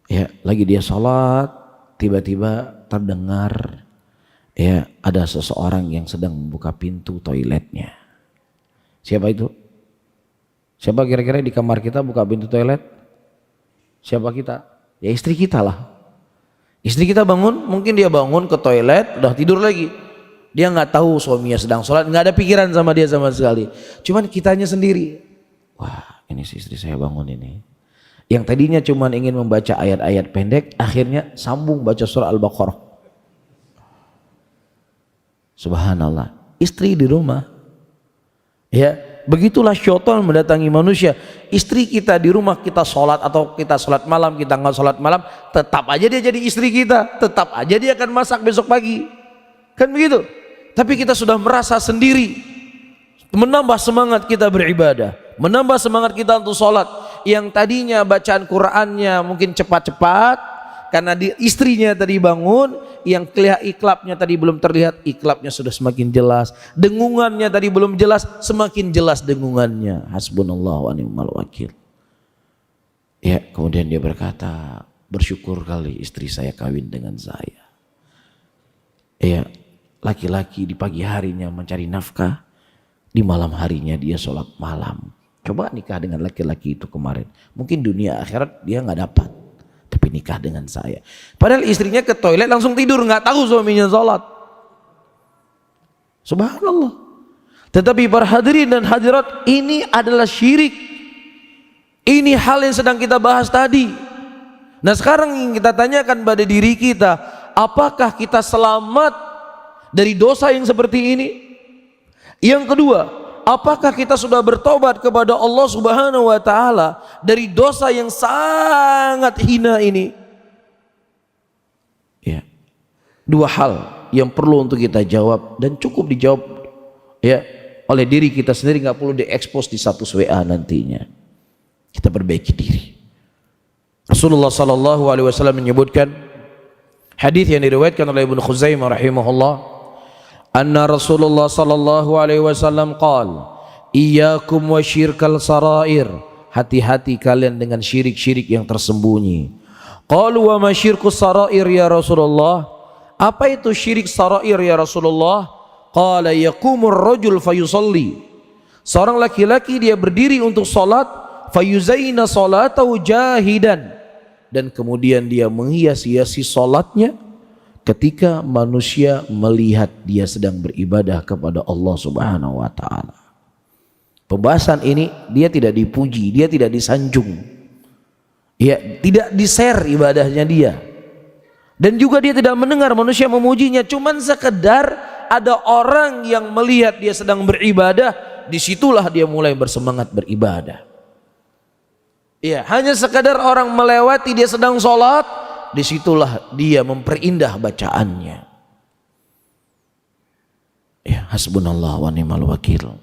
Ya, lagi dia sholat, tiba-tiba terdengar ya ada seseorang yang sedang membuka pintu toiletnya. Siapa itu? Siapa kira-kira di kamar kita buka pintu toilet? Siapa kita? Ya istri kita lah. Istri kita bangun, mungkin dia bangun ke toilet, udah tidur lagi. Dia nggak tahu suaminya sedang sholat, nggak ada pikiran sama dia sama sekali. Cuman kitanya sendiri, wah ini si istri saya bangun ini. Yang tadinya cuman ingin membaca ayat-ayat pendek, akhirnya sambung baca surah Al-Baqarah. Subhanallah, istri di rumah. Ya, begitulah syaitan mendatangi manusia. Istri kita di rumah, kita sholat atau kita sholat malam, kita nggak sholat malam, tetap aja dia jadi istri kita, tetap aja dia akan masak besok pagi, kan begitu. Tapi kita sudah merasa sendiri, menambah semangat kita beribadah, menambah semangat kita untuk sholat. Yang tadinya bacaan Qur'annya mungkin cepat-cepat, karena istrinya tadi bangun, yang iklapnya tadi belum terlihat, iklapnya sudah semakin jelas. Dengungannya tadi belum jelas, semakin jelas dengungannya. Hasbunallah wa ni'mal wakil. Ya, kemudian dia berkata, bersyukur kali istri saya kawin dengan saya. Ya, laki-laki di pagi harinya mencari nafkah, di malam harinya dia sholat malam. Coba nikah dengan laki-laki itu kemarin, mungkin dunia akhirat dia nggak dapat, tapi nikah dengan saya. Padahal istrinya ke toilet langsung tidur, nggak tahu suaminya sholat. Subhanallah. Tetapi para hadirin dan hadirat, ini adalah syirik. Ini hal yang sedang kita bahas tadi. Nah sekarang yang kita tanyakan pada diri kita, apakah kita selamat dari dosa yang seperti ini? Yang kedua, apakah kita sudah bertobat kepada Allah Subhanahu wa taala dari dosa yang sangat hina ini? Ya. Dua hal yang perlu untuk kita jawab dan cukup dijawab ya oleh diri kita sendiri, nggak perlu diekspos di status WA nantinya. Kita perbaiki diri. Rasulullah sallallahu alaihi wasallam menyebutkan hadis yang diriwayatkan oleh Ibnu Khuzaimah rahimahullah, anna Rasulullah sallallahu alaihi wasallam qala, iyyakum wa syirkal sarair, hati-hati kalian dengan syirik-syirik yang tersembunyi. Qalu wa ma syirkus sarair ya Rasulullah, apa itu syirik sarair ya Rasulullah? Qala yaqumur rajul fayusalli, seorang laki-laki dia berdiri untuk salat, fayuzaina salatahu jahidan, dan kemudian dia menghias-hiasi salatnya ketika manusia melihat dia sedang beribadah kepada Allah Subhanahu wa taala. Pembahasan ini dia tidak dipuji, dia tidak disanjung. Ya, tidak di-share ibadahnya dia. Dan juga dia tidak mendengar manusia memujinya, cuman sekedar ada orang yang melihat dia sedang beribadah, disitulah dia mulai bersemangat beribadah. Ya, hanya sekadar orang melewati dia sedang sholat, disitulah dia memperindah bacaannya. Ya, hasbunallah wa ni'mal wakil.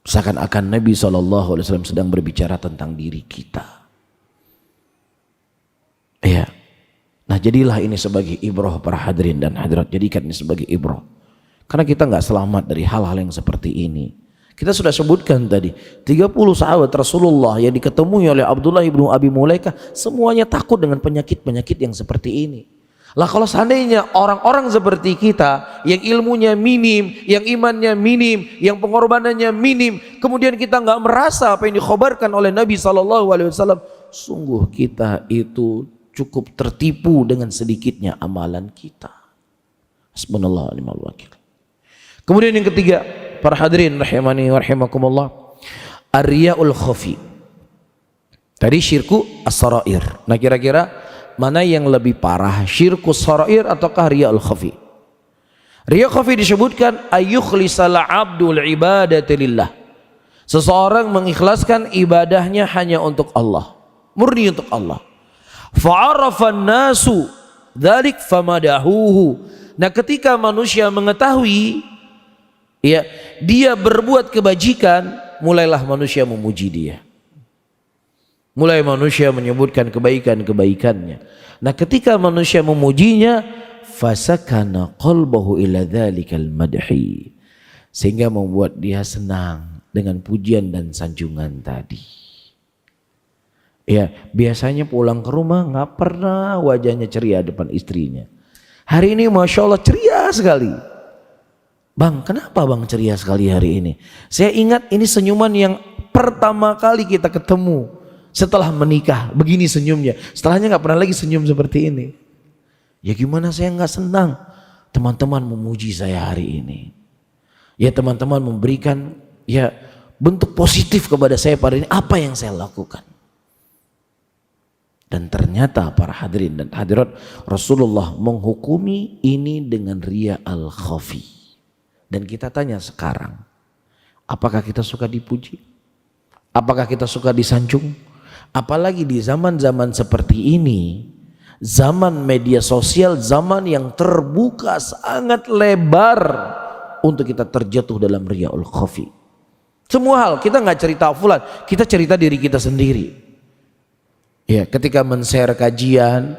Seakan-akan Nabi SAW sedang berbicara tentang diri kita. Ya, nah jadilah ini sebagai ibrah para hadirin dan hadirat. Jadikan ini sebagai ibrah, karena kita nggak selamat dari hal-hal yang seperti ini. Kita sudah sebutkan tadi 30 sahabat Rasulullah yang diketemui oleh Abdullah ibnu Abi Mulaikah, semuanya takut dengan penyakit-penyakit yang seperti ini. Lah kalau seandainya orang-orang seperti kita yang ilmunya minim, yang imannya minim, yang pengorbanannya minim, kemudian kita nggak merasa apa yang dikhabarkan oleh Nabi SAW, sungguh kita itu cukup tertipu dengan sedikitnya amalan kita. Hasbunallah wa ni'mal wakil. Kemudian yang ketiga, para hadirin rahimani wa rahimakumullah, ar-riya'ul khafi. Tadi syirku as-sarair. Nah kira-kira mana yang lebih parah, syirkus sarair ataukah riya'ul khafi? Riya' khafi disebutkan ayyukhlisal abdul ibadati lillah, seseorang mengikhlaskan ibadahnya hanya untuk Allah, murni untuk Allah. Fa'arafan nasu dzalik famadahuhu. Nah, ketika manusia mengetahui ya dia berbuat kebajikan, mulailah manusia memuji dia. Mulai manusia menyebutkan kebaikan-kebaikannya. Nah, ketika manusia memujinya, fasakana qalbahu ila dzalikal madhi, sehingga membuat dia senang dengan pujian dan sanjungan tadi. Ya, biasanya pulang ke rumah nggak pernah wajahnya ceria depan istrinya. Hari ini Masya Allah ceria sekali. Bang, kenapa bang ceria sekali hari ini? Saya ingat ini senyuman yang pertama kali kita ketemu setelah menikah. Begini senyumnya. Setelahnya nggak pernah lagi senyum seperti ini. Ya gimana saya nggak senang teman-teman memuji saya hari ini. Ya teman-teman memberikan ya bentuk positif kepada saya pada ini. Apa yang saya lakukan? Dan ternyata para hadirin dan hadirat, Rasulullah menghukumi ini dengan riya al-khafi. Dan kita tanya sekarang, apakah kita suka dipuji? Apakah kita suka disanjung? Apalagi di zaman-zaman seperti ini, zaman media sosial, zaman yang terbuka sangat lebar untuk kita terjatuh dalam riya al-khafi. Semua hal, kita nggak cerita fulan, kita cerita diri kita sendiri. Ya, ketika men-share kajian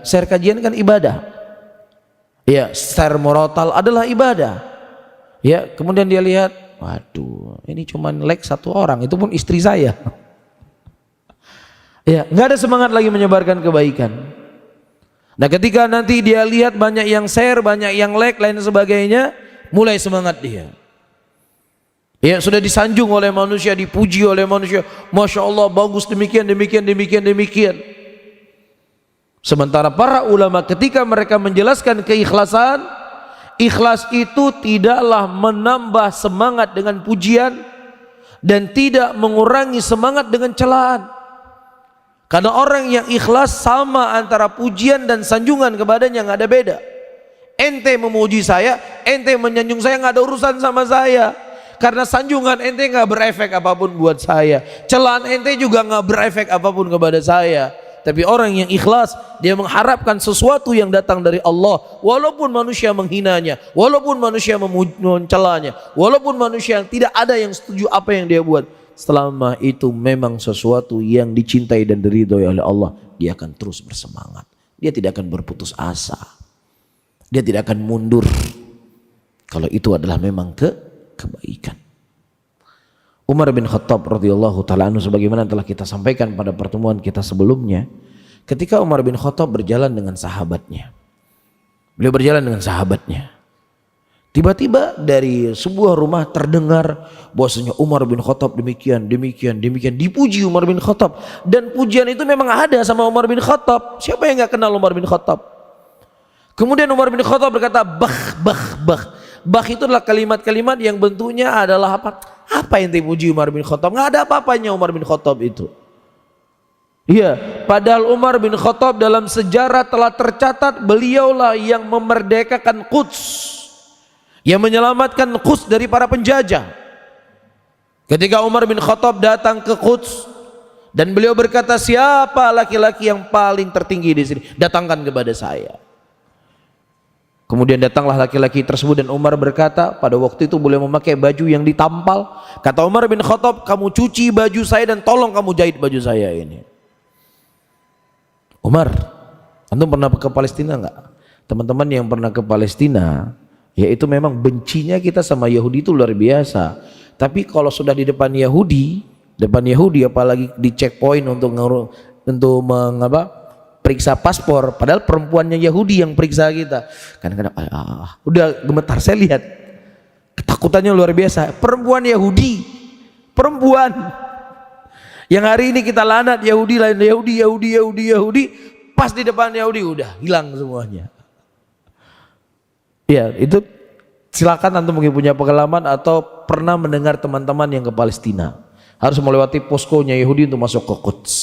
kan ibadah. Ya, share murotal adalah ibadah. Ya, kemudian dia lihat, waduh, ini cuma like satu orang, itu pun istri saya. Ya, nggak ada semangat lagi menyebarkan kebaikan. Nah, ketika nanti dia lihat banyak yang share, banyak yang like, lain sebagainya, mulai semangat dia. Ya, sudah disanjung oleh manusia, dipuji oleh manusia. Masya Allah, bagus, demikian. Sementara para ulama ketika mereka menjelaskan keikhlasan, ikhlas itu tidaklah menambah semangat dengan pujian dan tidak mengurangi semangat dengan celaan. Karena orang yang ikhlas sama antara pujian dan sanjungan kepadanya nggak ada beda. Ente memuji saya, ente menyanjung saya, nggak ada urusan sama saya. Karena sanjungan ente nggak berefek apapun buat saya, celaan ente juga nggak berefek apapun kepada saya. Tapi orang yang ikhlas, dia mengharapkan sesuatu yang datang dari Allah, walaupun manusia menghinanya, walaupun manusia mencelanya, walaupun manusia tidak ada yang setuju apa yang dia buat. Selama itu memang sesuatu yang dicintai dan diridhoi oleh Allah, dia akan terus bersemangat. Dia tidak akan berputus asa. Dia tidak akan mundur. Kalau itu adalah memang kebaikan. Umar bin Khattab radhiyallahu taala anhu, sebagaimana telah kita sampaikan pada pertemuan kita sebelumnya, ketika Umar bin Khattab berjalan dengan sahabatnya. Beliau berjalan dengan sahabatnya. Tiba-tiba dari sebuah rumah terdengar bahwasanya Umar bin Khattab demikian. Dipuji Umar bin Khattab. Dan pujian itu memang ada sama Umar bin Khattab. Siapa yang gak kenal Umar bin Khattab? Kemudian Umar bin Khattab berkata, bah. Bah itu adalah kalimat-kalimat yang bentuknya adalah apa? Apa yang dipuji Umar bin Khattab? Nggak ada apa-apanya Umar bin Khattab itu. Iya, padahal Umar bin Khattab dalam sejarah telah tercatat beliaulah yang memerdekakan Quds, yang menyelamatkan Quds dari para penjajah. Ketika Umar bin Khattab datang ke Quds dan beliau berkata, siapa laki-laki yang paling tertinggi di sini? Datangkan kepada saya. Kemudian datanglah laki-laki tersebut dan Umar berkata, pada waktu itu boleh memakai baju yang ditampal. Kata Umar bin Khattab, kamu cuci baju saya dan tolong kamu jahit baju saya ini. Umar, antum pernah ke Palestina enggak? Teman-teman yang pernah ke Palestina, ya itu memang bencinya kita sama Yahudi itu luar biasa. Tapi kalau sudah di depan Yahudi apalagi di checkpoint untuk periksa paspor, padahal perempuannya Yahudi yang periksa kita. Kadang-kadang udah gemetar, saya lihat ketakutannya luar biasa. Perempuan Yahudi, perempuan yang hari ini kita lanat Yahudi, pas di depan Yahudi udah hilang semuanya. Ya, itu silakan antum mungkin punya pengalaman atau pernah mendengar teman-teman yang ke Palestina harus melewati poskonya Yahudi untuk masuk ke Quds.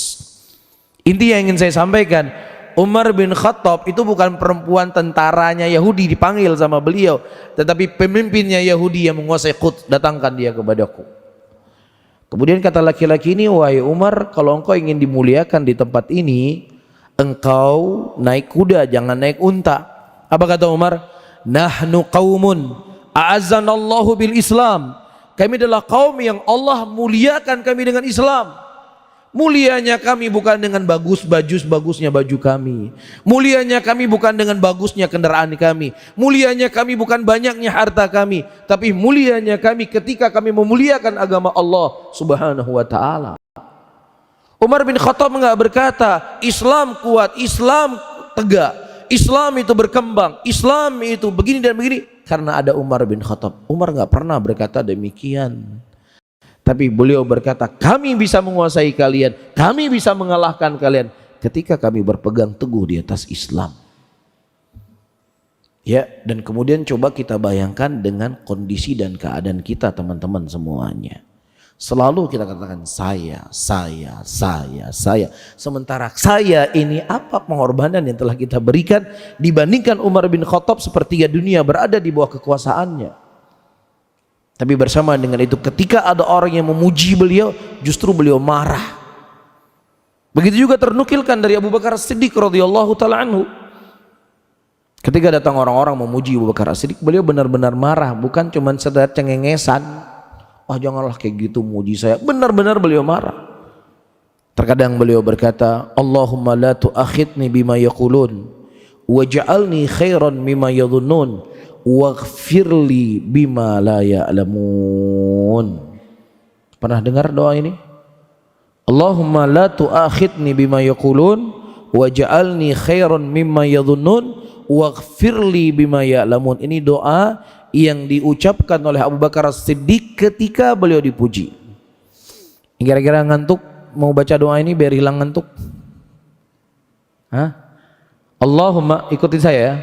Inti yang ingin saya sampaikan, Umar bin Khattab itu bukan perempuan tentaranya Yahudi dipanggil sama beliau, tetapi pemimpinnya Yahudi yang menguasai Quds, datangkan dia kepadaku. Kemudian kata laki-laki ini, wahai Umar, kalau engkau ingin dimuliakan di tempat ini, engkau naik kuda, jangan naik unta. Apa kata Umar? Nahnu qaumun a'azzanallahu bil Islam. Kami adalah kaum yang Allah muliakan kami dengan Islam. Mulianya kami bukan dengan bagusnya baju kami. Mulianya kami bukan dengan bagusnya kendaraan kami. Mulianya kami bukan banyaknya harta kami. Tapi mulianya kami ketika kami memuliakan agama Allah subhanahu wa ta'ala. Umar bin Khattab enggak berkata Islam kuat, Islam tegak, Islam itu berkembang, Islam itu begini dan begini. Karena ada Umar bin Khattab. Umar enggak pernah berkata demikian. Tapi beliau berkata, kami bisa menguasai kalian, kami bisa mengalahkan kalian ketika kami berpegang teguh di atas Islam. Ya, dan kemudian coba kita bayangkan dengan kondisi dan keadaan kita teman-teman semuanya. Selalu kita katakan saya. Sementara saya ini apa pengorbanan yang telah kita berikan dibandingkan Umar bin Khattab sepertiga dunia berada di bawah kekuasaannya. Tapi bersama dengan itu ketika ada orang yang memuji beliau, justru beliau marah. Begitu juga ternukilkan dari Abu Bakar As-Siddiq radhiyallahu taala anhu. Ketika datang orang-orang memuji Abu Bakar As-Siddiq, beliau benar-benar marah, bukan cuma sekedar cengengesan. Wah, janganlah kayak gitu muji saya. Benar-benar beliau marah. Terkadang beliau berkata, Allahumma la tu'akhidni bima yaqulun waj'alni khairan mimma yadhunnun waghfirli bima la ya'lamun. Pernah dengar doa ini? Allahumma la tu'akhidni bima yaqulun waj'alni khairan mimma yadhunnun waghfirli bima ya'lamun. Ini doa yang diucapkan oleh Abu Bakar As-Siddiq ketika beliau dipuji. Kira-kira ngantuk mau baca doa ini biar hilang ngantuk? Hah? Allahumma, ikutin saya ya.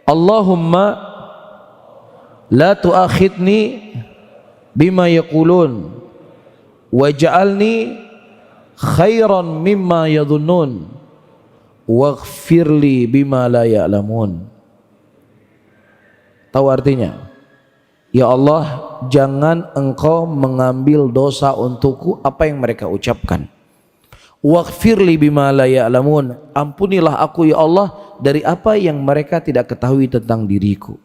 Allahumma la tu'akhidni bima yaqulun waj'alni khairan mimma yadhunnun waghfirli bima la ya'lamun. Tahu artinya? Ya Allah, jangan engkau mengambil dosa untukku apa yang mereka ucapkan. Waghfirli bima la ya'lamun. Ampunilah aku ya Allah dari apa yang mereka tidak ketahui tentang diriku.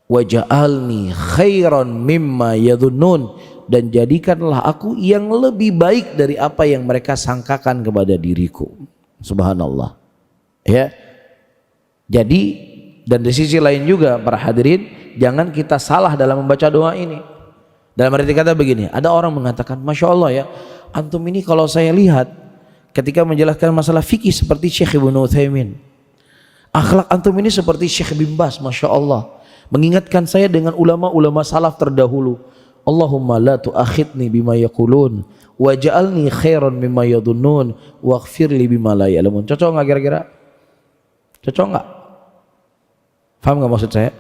Waj'alni khairan mimma yadhunnun, dan jadikanlah aku yang lebih baik dari apa yang mereka sangkakan kepada diriku. Subhanallah. Ya. Jadi, dan di sisi lain juga para hadirin, jangan kita salah dalam membaca doa ini. Dalam arti kata begini, ada orang mengatakan, Masya Allah ya, antum ini kalau saya lihat ketika menjelaskan masalah fikih seperti Syekh Ibnu Utsaimin, akhlak antum ini seperti Syekh bin Baz, Masya Allah, mengingatkan saya dengan ulama-ulama salaf terdahulu. Allahumma la tu'akhidni bima yaqulun waj'alni khairan mimma yadhunnun waghfirli bima la ya'lamun. Cocok enggak kira-kira? Cocok enggak? Paham enggak maksud saya?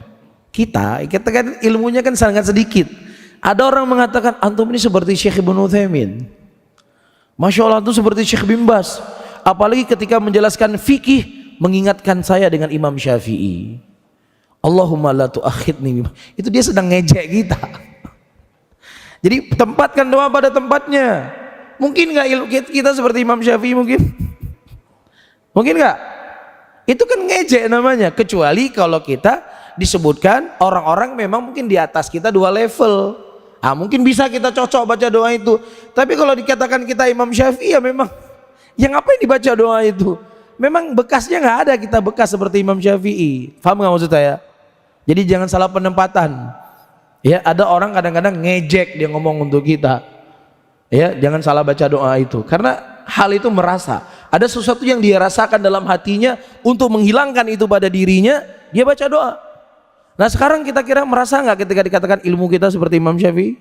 Kita kan ilmunya kan sangat sedikit. Ada orang mengatakan antum ini seperti Syekh Ibnu Utsaimin. Masya Allah, antum seperti Syekh bin Baz. Apalagi ketika menjelaskan fikih mengingatkan saya dengan Imam Syafi'i. Allahumma la tu'akhidni. Itu dia sedang ngejek kita. Jadi tempatkan doa pada tempatnya. Mungkin nggak ilmu kita seperti Imam Syafi'i mungkin? Mungkin nggak? Itu kan ngejek namanya. Kecuali kalau kita disebutkan orang-orang memang mungkin di atas kita 2 level. Mungkin bisa kita cocok baca doa itu. Tapi kalau dikatakan kita Imam Syafi'i ya memang, ya ngapain dibaca doa itu? Memang bekasnya nggak ada kita bekas seperti Imam Syafi'i. Paham nggak maksud saya? Jadi jangan salah penempatan. Ya, ada orang kadang-kadang ngejek dia ngomong untuk kita. Ya, jangan salah baca doa itu. Karena hal itu merasa ada sesuatu yang dia rasakan dalam hatinya, untuk menghilangkan itu pada dirinya, dia baca doa. Nah, sekarang kita kira merasa nggak ketika dikatakan ilmu kita seperti Imam Syafi'i?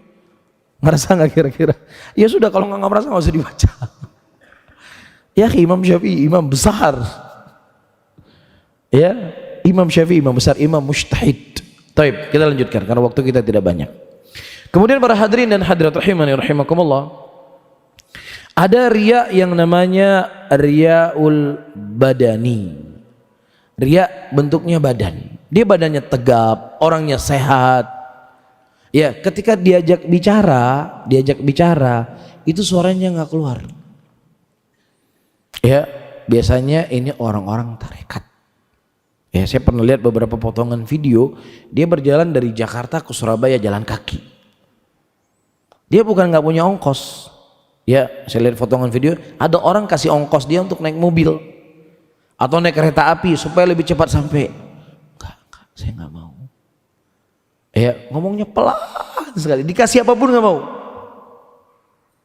Merasa nggak kira-kira? Ya sudah, kalau nggak merasa nggak usah dibaca. Ya, Imam Syafi'i imam besar. Ya, Imam Syafi'i imam besar, imam mujtahid. Taib, kita lanjutkan karena waktu kita tidak banyak. Kemudian para hadirin dan hadirat rahimani rahimakumullah, ada riya yang namanya riyaul badani. Riya bentuknya badan. Dia badannya tegap, orangnya sehat. Ya, ketika diajak bicara, itu suaranya nggak keluar. Ya, biasanya ini orang-orang tarekat. Ya, saya pernah lihat beberapa potongan video, dia berjalan dari Jakarta ke Surabaya jalan kaki. Dia bukan nggak punya ongkos. Ya, saya lihat potongan video, ada orang kasih ongkos dia untuk naik mobil atau naik kereta api supaya lebih cepat sampai. Enggak, saya nggak mau. Ya, ngomongnya pelan sekali, dikasih apapun nggak mau.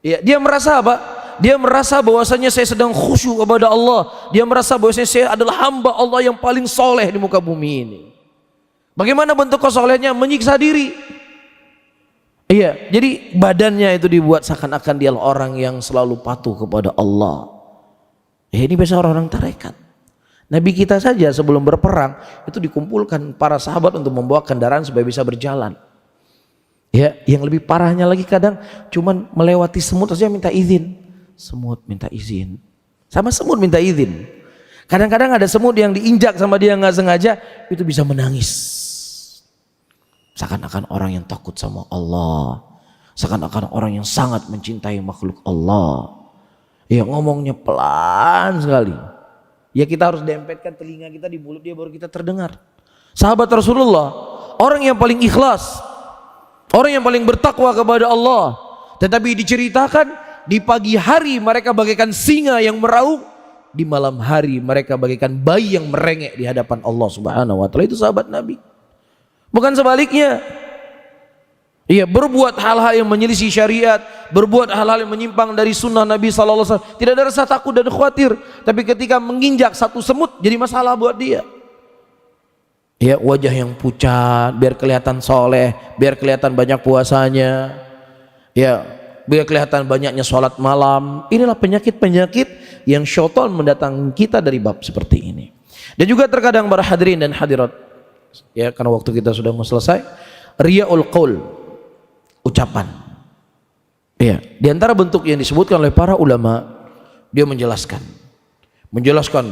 Ya, dia merasa apa? Dia merasa bahwasanya saya sedang khusyuk kepada Allah. Dia merasa bahwasanya saya adalah hamba Allah yang paling soleh di muka bumi ini. Bagaimana bentuk kesolehnya? Menyiksa diri. Iya, jadi badannya itu dibuat seakan-akan dia orang yang selalu patuh kepada Allah. Ini biasa orang-orang tarekat. Nabi kita saja sebelum berperang itu dikumpulkan para sahabat untuk membawa kendaraan supaya bisa berjalan. Ya, yang lebih parahnya lagi kadang cuman melewati semut saja minta izin. Semut minta izin. Sama semut minta izin. Kadang-kadang ada semut yang diinjak sama dia nggak sengaja itu bisa menangis. Seakan-akan orang yang takut sama Allah. Seakan-akan orang yang sangat mencintai makhluk Allah. Ya, ngomongnya pelan sekali. Ya, kita harus dempetkan telinga kita di mulut dia baru kita terdengar. Sahabat Rasulullah, orang yang paling ikhlas, orang yang paling bertakwa kepada Allah. Tetapi diceritakan di pagi hari mereka bagaikan singa yang meraung, di malam hari mereka bagaikan bayi yang merengek di hadapan Allah Subhanahu wa taala. Itu sahabat Nabi. Bukan sebaliknya. Iya, berbuat hal-hal yang menyelisih syariat, berbuat hal-hal yang menyimpang dari sunnah Nabi SAW, tidak ada rasa takut dan khawatir. Tapi ketika menginjak satu semut jadi masalah buat dia. Ya, wajah yang pucat, biar kelihatan soleh, biar kelihatan banyak puasanya, ya, biar kelihatan banyaknya sholat malam. Inilah penyakit-penyakit yang syaitan mendatangi kita dari bab seperti ini. Dan juga terkadang para hadirin dan hadirat, ya, karena waktu kita sudah mau selesai, riyaul qaul, ucapan. Ya, di antara bentuk yang disebutkan oleh para ulama, dia menjelaskan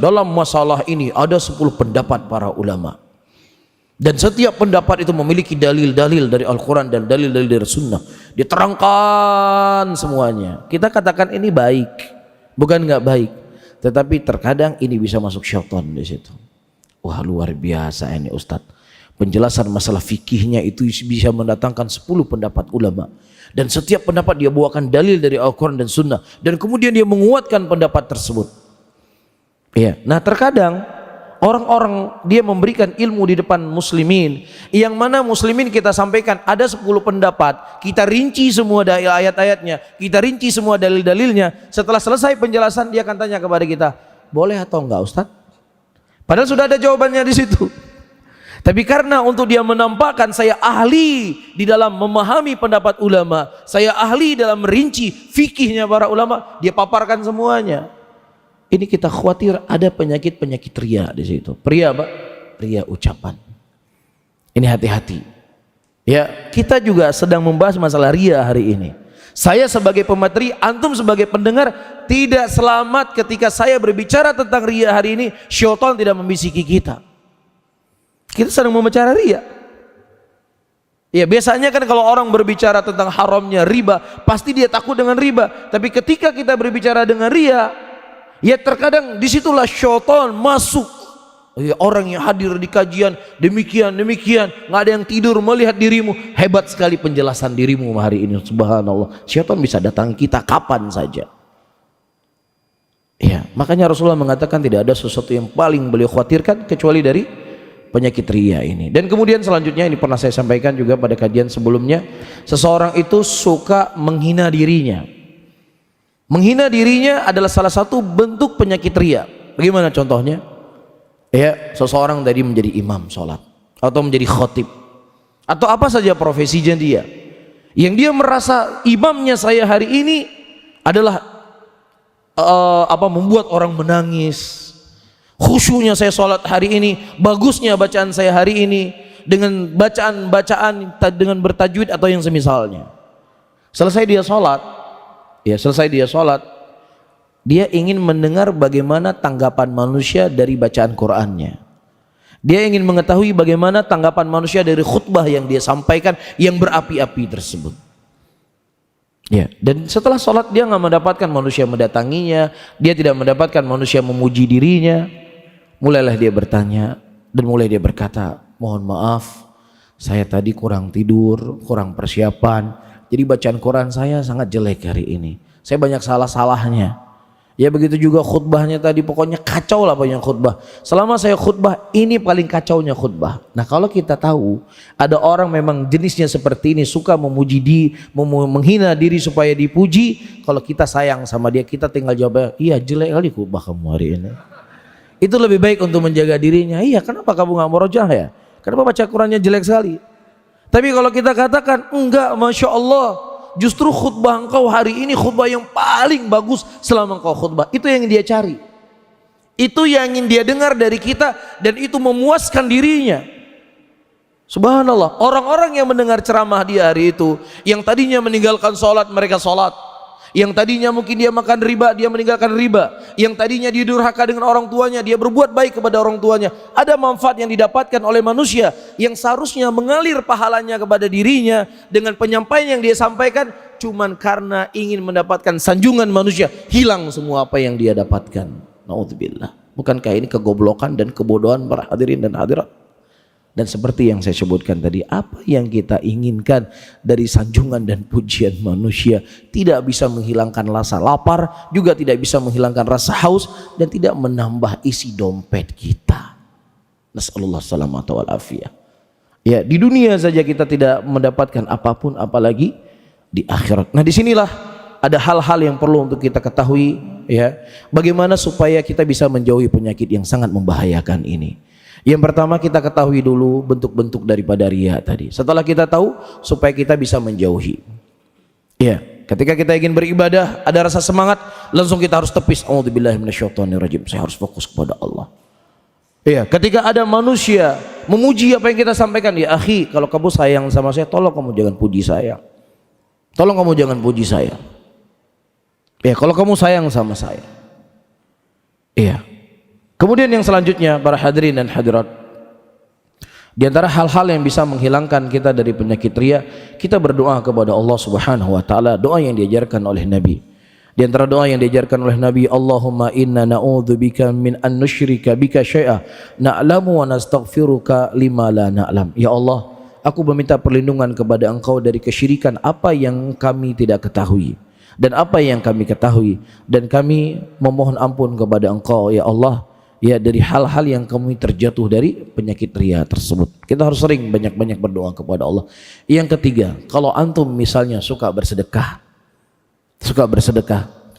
dalam masalah ini ada 10 pendapat para ulama. Dan setiap pendapat itu memiliki dalil-dalil dari Al-Quran dan dalil-dalil dari Sunnah. Diterangkan semuanya. Kita katakan ini baik, bukan nggak baik. Tetapi terkadang ini bisa masuk syaitan di situ. Wah, luar biasa ini Ustadz. Penjelasan masalah fikihnya itu bisa mendatangkan 10 pendapat ulama. Dan setiap pendapat dia bawakan dalil dari Al-Quran dan Sunnah. Dan kemudian dia menguatkan pendapat tersebut. Ya. Nah, terkadang orang-orang dia memberikan ilmu di depan muslimin, yang mana muslimin kita sampaikan ada 10 pendapat, kita rinci semua ayat-ayatnya, kita rinci semua dalil-dalilnya. Setelah selesai penjelasan dia akan tanya kepada kita, boleh atau enggak Ustadz? Padahal sudah ada jawabannya di situ. Tapi karena untuk dia menampakkan saya ahli di dalam memahami pendapat ulama, saya ahli dalam merinci fikihnya para ulama, dia paparkan semuanya. Ini kita khawatir ada penyakit-penyakit ria di situ. Ria apa? Ria ucapan. Ini hati-hati. Ya, kita juga sedang membahas masalah ria hari ini. Saya sebagai pemateri, antum sebagai pendengar tidak selamat ketika saya berbicara tentang ria hari ini. Syaitan tidak membisiki kita. Kita sedang membicara ria. Ya, biasanya kan kalau orang berbicara tentang haramnya riba, pasti dia takut dengan riba. Tapi ketika kita berbicara dengan ria, ya terkadang disitulah syaitan masuk. Ya, orang yang hadir di kajian demikian, nggak ada yang tidur melihat dirimu. Hebat sekali penjelasan dirimu hari ini, subhanallah. Syaitan bisa datang kita kapan saja. Ya, makanya Rasulullah mengatakan tidak ada sesuatu yang paling beliau khawatirkan kecuali dari penyakit ria ini. Dan kemudian selanjutnya, ini pernah saya sampaikan juga pada kajian sebelumnya, seseorang itu suka menghina dirinya. Menghina dirinya adalah salah satu bentuk penyakit ria. Bagaimana contohnya? Ya, seseorang tadi menjadi imam sholat atau menjadi khotib atau apa saja profesinya dia, yang dia merasa imamnya saya hari ini adalah membuat orang menangis. Khusyuknya saya sholat hari ini, bagusnya bacaan saya hari ini dengan bacaan-bacaan dengan bertajwid atau yang semisalnya. Selesai dia sholat, dia ingin mendengar bagaimana tanggapan manusia dari bacaan Qur'annya. Dia ingin mengetahui bagaimana tanggapan manusia dari khutbah yang dia sampaikan yang berapi-api tersebut. Ya, dan setelah sholat dia nggak mendapatkan manusia mendatanginya, dia tidak mendapatkan manusia memuji dirinya. Mulailah dia bertanya dan mulai dia berkata, mohon maaf, saya tadi kurang tidur, kurang persiapan, jadi bacaan Quran saya sangat jelek hari ini. Saya banyak salah-salahnya. Ya begitu juga khutbahnya tadi, pokoknya kacau lah banyak khutbah. Selama saya khutbah ini paling kacaunya khutbah. Nah kalau kita tahu ada orang memang jenisnya seperti ini, suka memuji menghina diri supaya dipuji. Kalau kita sayang sama dia, kita tinggal jawab, iya jelek kali khutbah kamu hari ini. Itu lebih baik untuk menjaga dirinya. Iya, kenapa kamu nggak murojaah ya? Kenapa baca Qurannya jelek sekali? Tapi kalau kita katakan enggak, masya Allah, justru khutbah engkau hari ini khutbah yang paling bagus selama engkau khutbah. Itu yang dia cari. Itu yang ingin dia dengar dari kita, dan itu memuaskan dirinya. Subhanallah, orang-orang yang mendengar ceramah di hari itu, yang tadinya meninggalkan sholat, mereka sholat. Yang tadinya mungkin dia makan riba, dia meninggalkan riba. Yang tadinya dia durhaka dengan orang tuanya, dia berbuat baik kepada orang tuanya. Ada manfaat yang didapatkan oleh manusia yang seharusnya mengalir pahalanya kepada dirinya dengan penyampaian yang dia sampaikan, cuman karena ingin mendapatkan sanjungan manusia, hilang semua apa yang dia dapatkan. Naudzubillah. Bukankah ini kegoblokan dan kebodohan para hadirin dan hadirat? Dan seperti yang saya sebutkan tadi, apa yang kita inginkan dari sanjungan dan pujian manusia tidak bisa menghilangkan rasa lapar, juga tidak bisa menghilangkan rasa haus, dan tidak menambah isi dompet kita. Nasallallahu salamata wal afiyah. Ya, di dunia saja kita tidak mendapatkan apapun, apalagi di akhirat. Nah, disinilah ada hal-hal yang perlu untuk kita ketahui, ya. Bagaimana supaya kita bisa menjauhi penyakit yang sangat membahayakan ini. Yang pertama, kita ketahui dulu bentuk-bentuk daripada riya tadi. Setelah kita tahu, supaya kita bisa menjauhi. Ya, ketika kita ingin beribadah, ada rasa semangat, langsung kita harus tepis. A'udzubillahi minasyaitonirrajim. Saya harus fokus kepada Allah. Ya, ketika ada manusia memuji apa yang kita sampaikan, ya akhi, kalau kamu sayang sama saya, tolong kamu jangan puji saya. Tolong kamu jangan puji saya. Ya, kalau kamu sayang sama saya. Iya. Kemudian yang selanjutnya, para hadirin dan hadirat, di antara hal-hal yang bisa menghilangkan kita dari penyakit riya, kita berdoa kepada Allah Subhanahu wa taala, doa yang diajarkan oleh Nabi. Di antara doa yang diajarkan oleh Nabi, Allahumma inna na'udzubika min an nusyrika bika syai'a na'lamu wa nastaghfiruka lima la na'lam. Ya Allah, aku meminta perlindungan kepada Engkau dari kesyirikan apa yang kami tidak ketahui dan apa yang kami ketahui, dan kami memohon ampun kepada Engkau ya Allah, ya dari hal-hal yang kami terjatuh dari penyakit riya tersebut. Kita harus sering banyak-banyak berdoa kepada Allah. Yang ketiga, kalau antum misalnya suka bersedekah,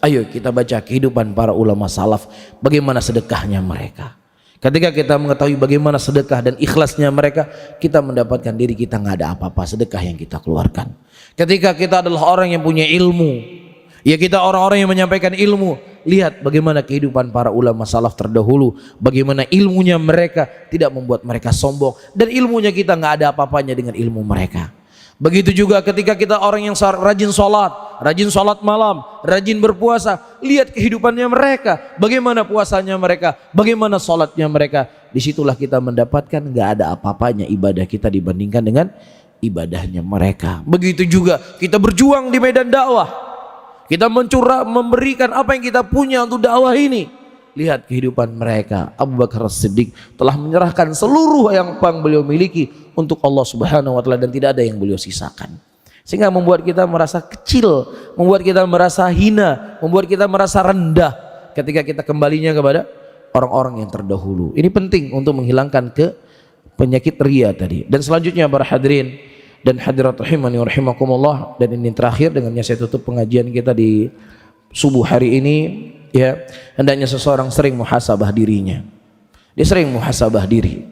ayo kita baca kehidupan para ulama salaf, bagaimana sedekahnya mereka. Ketika kita mengetahui bagaimana sedekah dan ikhlasnya mereka, kita mendapatkan diri kita nggak ada apa-apa sedekah yang kita keluarkan. Ketika kita adalah orang yang punya ilmu, ya kita orang-orang yang menyampaikan ilmu, lihat bagaimana kehidupan para ulama salaf terdahulu, bagaimana ilmunya mereka tidak membuat mereka sombong, dan ilmunya kita nggak ada apa-apanya dengan ilmu mereka. Begitu juga ketika kita orang yang rajin sholat malam, rajin berpuasa, lihat kehidupannya mereka, bagaimana puasanya mereka, bagaimana sholatnya mereka. Disitulah kita mendapatkan nggak ada apa-apanya ibadah kita dibandingkan dengan ibadahnya mereka. Begitu juga kita berjuang di medan dakwah, kita memberikan apa yang kita punya untuk dakwah ini. Lihat kehidupan mereka. Abu Bakar As-Siddiq telah menyerahkan seluruh yang beliau miliki untuk Allah Subhanahu wa taala, dan tidak ada yang beliau sisakan. Sehingga membuat kita merasa kecil, membuat kita merasa hina, membuat kita merasa rendah ketika kita kembalinya kepada orang-orang yang terdahulu. Ini penting untuk menghilangkan penyakit riya tadi. Dan selanjutnya para hadirin dan hadirat rahimani wa rahimakumullah, dan ini terakhir dengannya saya tutup pengajian kita di subuh hari ini, ya, hendaknya seseorang sering muhasabah dirinya. Dia sering muhasabah diri.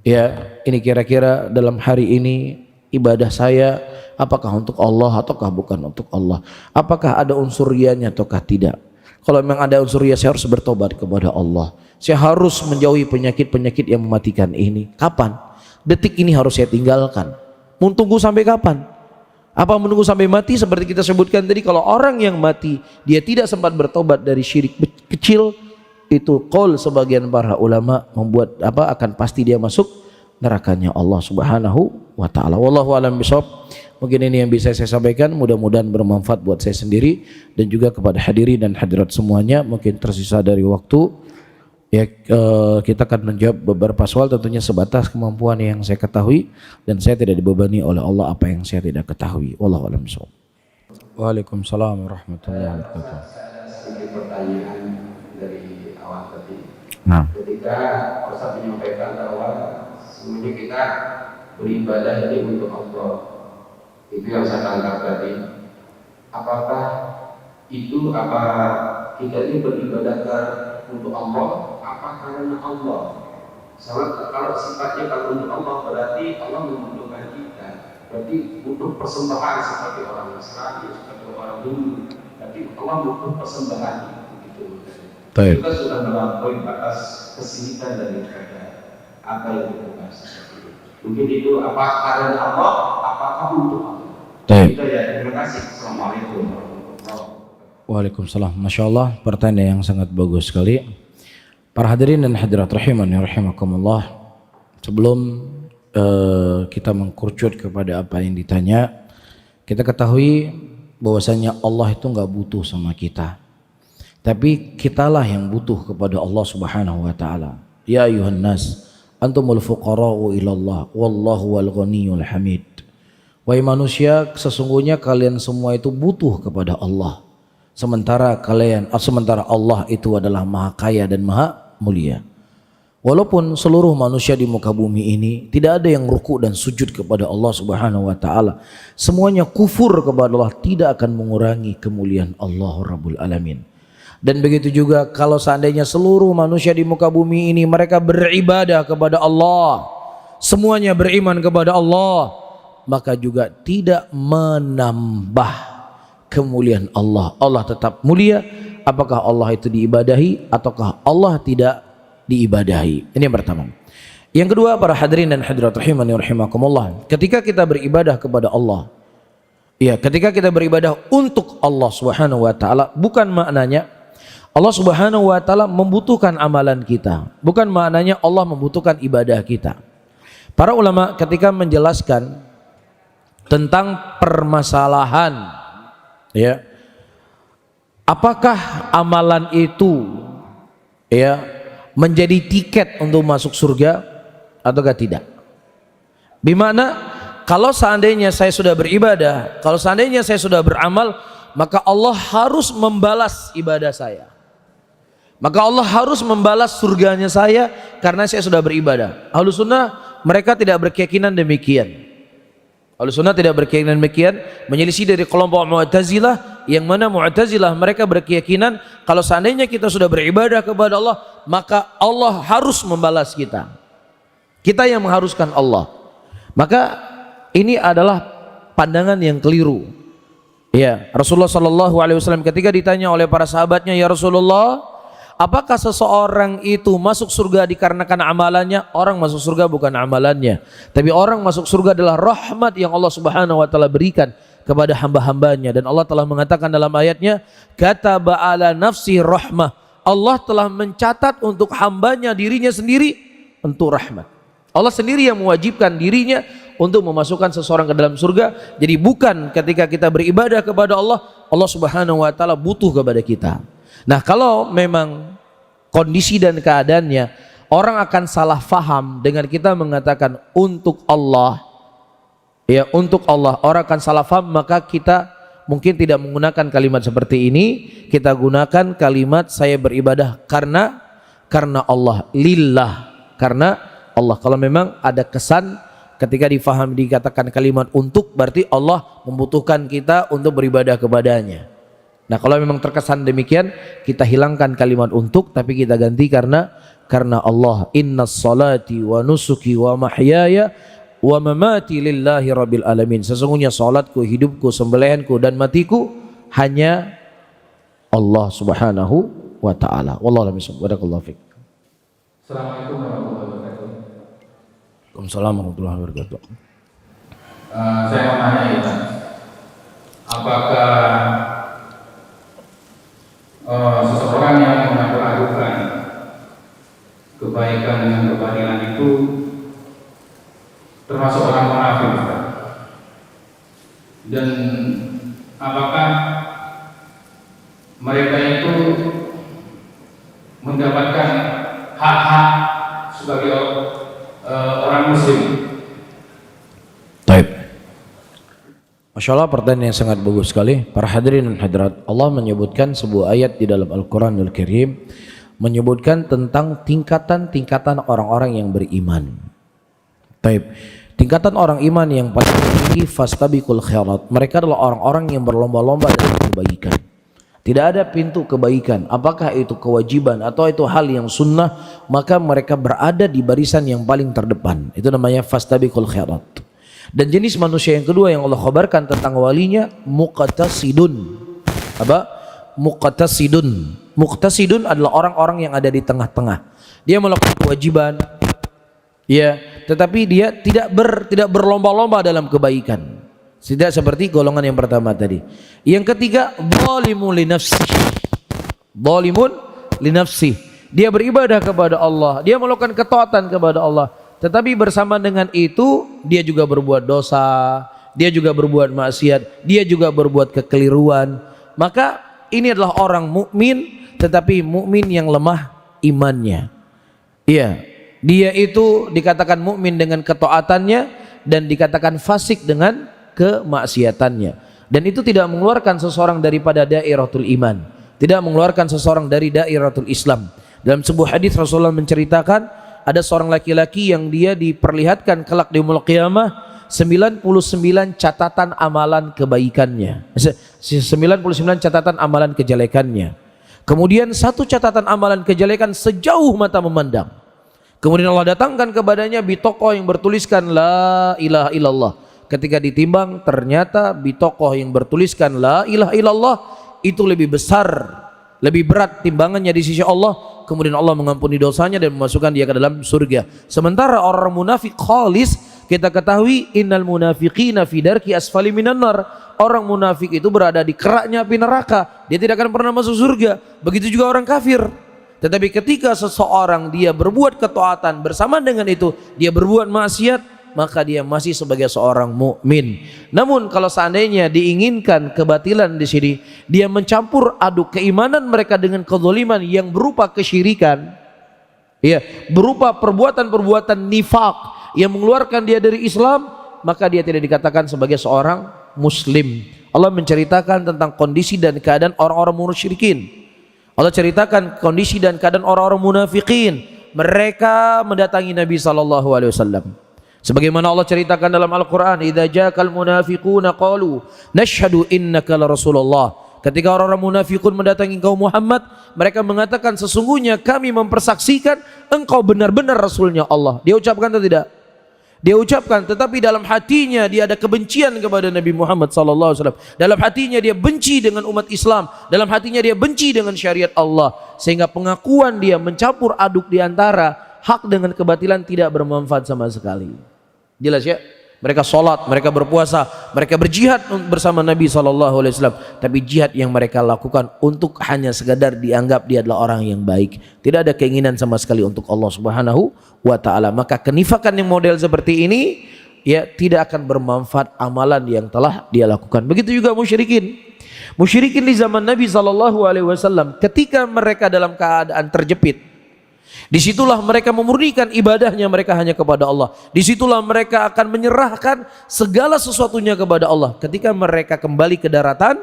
Ya, ini kira-kira dalam hari ini ibadah saya apakah untuk Allah ataukah bukan untuk Allah? Apakah ada unsur riyanya ataukah tidak? Kalau memang ada unsur riya, saya harus bertobat kepada Allah. Saya harus menjauhi penyakit-penyakit yang mematikan ini. Kapan? Detik ini harus saya tinggalkan. Mau tunggu sampai kapan? Apa menunggu sampai mati? Seperti kita sebutkan tadi, kalau orang yang mati dia tidak sempat bertobat dari syirik kecil, itu qaul sebagian para ulama membuat akan pasti dia masuk nerakanya Allah Subhanahu wa taala. Wallahu a'lam bishawab. Mungkin ini yang bisa saya sampaikan, mudah-mudahan bermanfaat buat saya sendiri dan juga kepada hadirin dan hadirat semuanya. Mungkin tersisa dari waktu ya, kita akan menjawab beberapa soal tentunya sebatas kemampuan yang saya ketahui, dan saya tidak dibebani oleh Allah apa yang saya tidak ketahui. Wallahu a'lam bishawab. Waalaikumsalam warahmatullahi wabarakatuh. Sedikit pertanyaan dari awal tadi. Nah, Ketika Ustaz menyampaikan bahwa semuanya kita beribadah ini untuk Allah, itu yang saya tangkap tadi. Apakah itu kita ini beribadah untuk Allah? Apa karena Allah? Kalau sifatnya kalau untuk Allah berarti Allah membutuhkan kita. Berarti butuh persembahan seperti orang Nasrani, seperti orang Hindu. Berarti Allah butuh persembahan gitu. baik. Kita sudah melampaui batas kesinitan daripada apa yang kita bahas seperti itu. Mungkin itu apa karena Allah, apakah untuk Allah? Baik. Itu ya, terima kasih. Assalamualaikum warahmatullahi wabarakatuh. Waalaikumsalam. Masya Allah, pertanyaan yang sangat bagus sekali. Para hadirin dan hadirat rahimani rahimakumullah. Sebelum kita mengkerucut kepada apa yang ditanya, kita ketahui bahwasanya Allah itu nggak butuh sama kita, tapi kitalah yang butuh kepada Allah Subhanahu wa taala. Ya ayuhan nas, antumul fuqara'u ilallah wallahu wal ghaniyul hamid. Wahai manusia, sesungguhnya kalian semua itu butuh kepada Allah, sementara Allah itu adalah maha kaya dan maha mulia. Walaupun seluruh manusia di muka bumi ini tidak ada yang ruku dan sujud kepada Allah Subhanahu wa taala, semuanya kufur kepada Allah, tidak akan mengurangi kemuliaan Allah Rabbul Alamin. Dan begitu juga kalau seandainya seluruh manusia di muka bumi ini mereka beribadah kepada Allah, semuanya beriman kepada Allah, maka juga tidak menambah kemuliaan Allah. Allah tetap mulia. Apakah Allah itu diibadahi ataukah Allah tidak diibadahi? Ini yang pertama. Yang kedua, para hadirin dan hadirat rahimani rahimakumullah, ketika kita beribadah kepada Allah, ya, ketika kita beribadah untuk Allah Subhanahu wa taala, bukan maknanya Allah Subhanahu wa taala membutuhkan amalan kita, bukan maknanya Allah membutuhkan ibadah kita. Para ulama ketika menjelaskan tentang permasalahan, ya, apakah amalan itu ya menjadi tiket untuk masuk surga ataukah tidak? Bimana kalau seandainya saya sudah beribadah, kalau seandainya saya sudah beramal, maka Allah harus membalas ibadah saya. Maka Allah harus membalas surganya saya karena saya sudah beribadah. Ahlus sunnah mereka tidak berkeyakinan demikian. Ahlus sunnah tidak berkeyakinan demikian, menyelisih dari kelompok Mu'tazilah, yang mana Mu'tazilah mereka berkeyakinan kalau seandainya kita sudah beribadah kepada Allah, maka Allah harus membalas kita. Kita yang mengharuskan Allah. Maka ini adalah pandangan yang keliru. Ya, Rasulullah sallallahu alaihi wasallam ketika ditanya oleh para sahabatnya, "Ya Rasulullah, apakah seseorang itu masuk surga dikarenakan amalannya?" Orang masuk surga bukan amalannya, tapi orang masuk surga adalah rahmat yang Allah Subhanahu wa taala berikan kepada hamba-hambanya. Dan Allah telah mengatakan dalam ayatnya, "Kataba ala nafsi rahmah." Allah telah mencatat untuk hambanya, dirinya sendiri, untuk rahmat. Allah sendiri yang mewajibkan dirinya untuk memasukkan seseorang ke dalam surga. Jadi bukan ketika kita beribadah kepada Allah, Allah Subhanahu wa taala butuh kepada kita. Nah, kalau memang kondisi dan keadaannya orang akan salah faham dengan kita mengatakan untuk Allah, ya untuk Allah, orang akan salah faham, maka kita mungkin tidak menggunakan kalimat seperti ini. Kita gunakan kalimat saya beribadah karena Allah, lillah, karena Allah. Kalau memang ada kesan ketika difahami dikatakan kalimat untuk, berarti Allah membutuhkan kita untuk beribadah kepadanya. Nah, kalau memang terkesan demikian, kita hilangkan kalimat untuk, tapi kita ganti karena Allah. Innas salati wa nusuki wa mahyaya wa mamati lillahi rabbil alamin. Sesungguhnya salatku, hidupku, sembelihanku dan matiku hanya Allah Subhanahu wa taala. Wallahu a'lam bishawab. Barakallahu fiik. Assalamualaikum warahmatullahi wabarakatuh. Waalaikumsalam warahmatullahi wabarakatuh. Saya mau tanya ya, Pak. Apakah seseorang yang mengaku-adukan kebaikan dengan kebatilan itu itu mendapatkan hak-hak sebagai orang muslim. Baik. Masya Allah, pertanyaan yang sangat bagus sekali. Para hadirin dan hadirat, Allah menyebutkan sebuah ayat di dalam Al-Quranul Karim, menyebutkan tentang tingkatan-tingkatan orang-orang yang beriman. Baik. Tingkatan orang iman yang paling tinggi, fastabiqul khairat. Mereka adalah orang-orang yang berlomba-lomba dalam kebaikan. Tidak ada pintu kebaikan, apakah itu kewajiban atau itu hal yang sunnah, maka mereka berada di barisan yang paling terdepan. Itu namanya fastabiqul khairat. Dan jenis manusia yang kedua yang Allah khabarkan tentang walinya, muqtasidun. Apa? Muqtasidun. Muqtasidun adalah orang-orang yang ada di tengah-tengah. Dia melakukan kewajiban, ya, tetapi dia tidak berlomba-lomba dalam kebaikan. Tidak seperti golongan yang pertama tadi. Yang ketiga, zalimun li nafsihi. Zalimun li nafsihi. Dia beribadah kepada Allah, dia melakukan ketaatan kepada Allah, tetapi bersama dengan itu dia juga berbuat dosa, dia juga berbuat maksiat, dia juga berbuat kekeliruan. Maka ini adalah orang mukmin, tetapi mukmin yang lemah imannya. Iya, dia itu dikatakan mukmin dengan ketaatannya dan dikatakan fasik dengan kemaksiatannya. Dan itu tidak mengeluarkan seseorang daripada dairatul iman, tidak mengeluarkan seseorang dari dairatul Islam. Dalam sebuah hadis Rasulullah menceritakan ada seorang laki-laki yang dia diperlihatkan kelak di yaumul qiyamah 99 catatan amalan kebaikannya, 99 catatan amalan kejelekannya. Kemudian satu catatan amalan kejelekan sejauh mata memandang. Kemudian Allah datangkan kepadanya bitokoh yang bertuliskan la ilaha illallah. Ketika ditimbang ternyata bitokoh yang bertuliskan la ilaha illallah itu lebih besar, lebih berat timbangannya di sisi Allah. Kemudian Allah mengampuni dosanya dan memasukkan dia ke dalam surga. Sementara orang munafik khalis, kita ketahui innal munafiqina fi darki asfali minan nar. Orang munafik itu berada di keraknya api neraka, dia tidak akan pernah masuk surga. Begitu juga orang kafir. Tetapi ketika seseorang dia berbuat ketaatan, bersama dengan itu dia berbuat maksiat, maka dia masih sebagai seorang mukmin. Namun kalau seandainya diinginkan kebatilan di sini, dia mencampur aduk keimanan mereka dengan kezaliman yang berupa kesyirikan, ya, berupa perbuatan-perbuatan nifak yang mengeluarkan dia dari Islam, maka dia tidak dikatakan sebagai seorang muslim. Allah menceritakan tentang kondisi dan keadaan orang-orang musyrikin. Allah ceritakan kondisi dan keadaan orang-orang munafikin. Mereka mendatangi Nabi SAW. Sebagaimana Allah ceritakan dalam Al-Quran, idza ja'akal munafiquna qalu nashhadu innaka la Rasulullah. Ketika orang-orang munafikun mendatangi kaum Muhammad, mereka mengatakan sesungguhnya kami mempersaksikan engkau benar-benar Rasulnya Allah. Dia ucapkan atau tidak? Dia ucapkan, tetapi dalam hatinya dia ada kebencian kepada Nabi Muhammad SAW. Dalam hatinya dia benci dengan umat Islam. Dalam hatinya dia benci dengan syariat Allah. Sehingga pengakuan dia mencampur aduk di antara hak dengan kebatilan tidak bermanfaat sama sekali. Jelas ya? Mereka sholat, mereka berpuasa, mereka berjihad bersama Nabi SAW. Tapi jihad yang mereka lakukan untuk hanya sekadar dianggap dia adalah orang yang baik. Tidak ada keinginan sama sekali untuk Allah Subhanahu wa ta'ala. Maka kenifakan yang model seperti ini, ya, tidak akan bermanfaat amalan yang telah dia lakukan. Begitu juga musyrikin. Musyrikin di zaman Nabi SAW, ketika mereka dalam keadaan terjepit, disitulah mereka memurnikan ibadahnya mereka hanya kepada Allah. Disitulah mereka akan menyerahkan segala sesuatunya kepada Allah. Ketika mereka kembali ke daratan,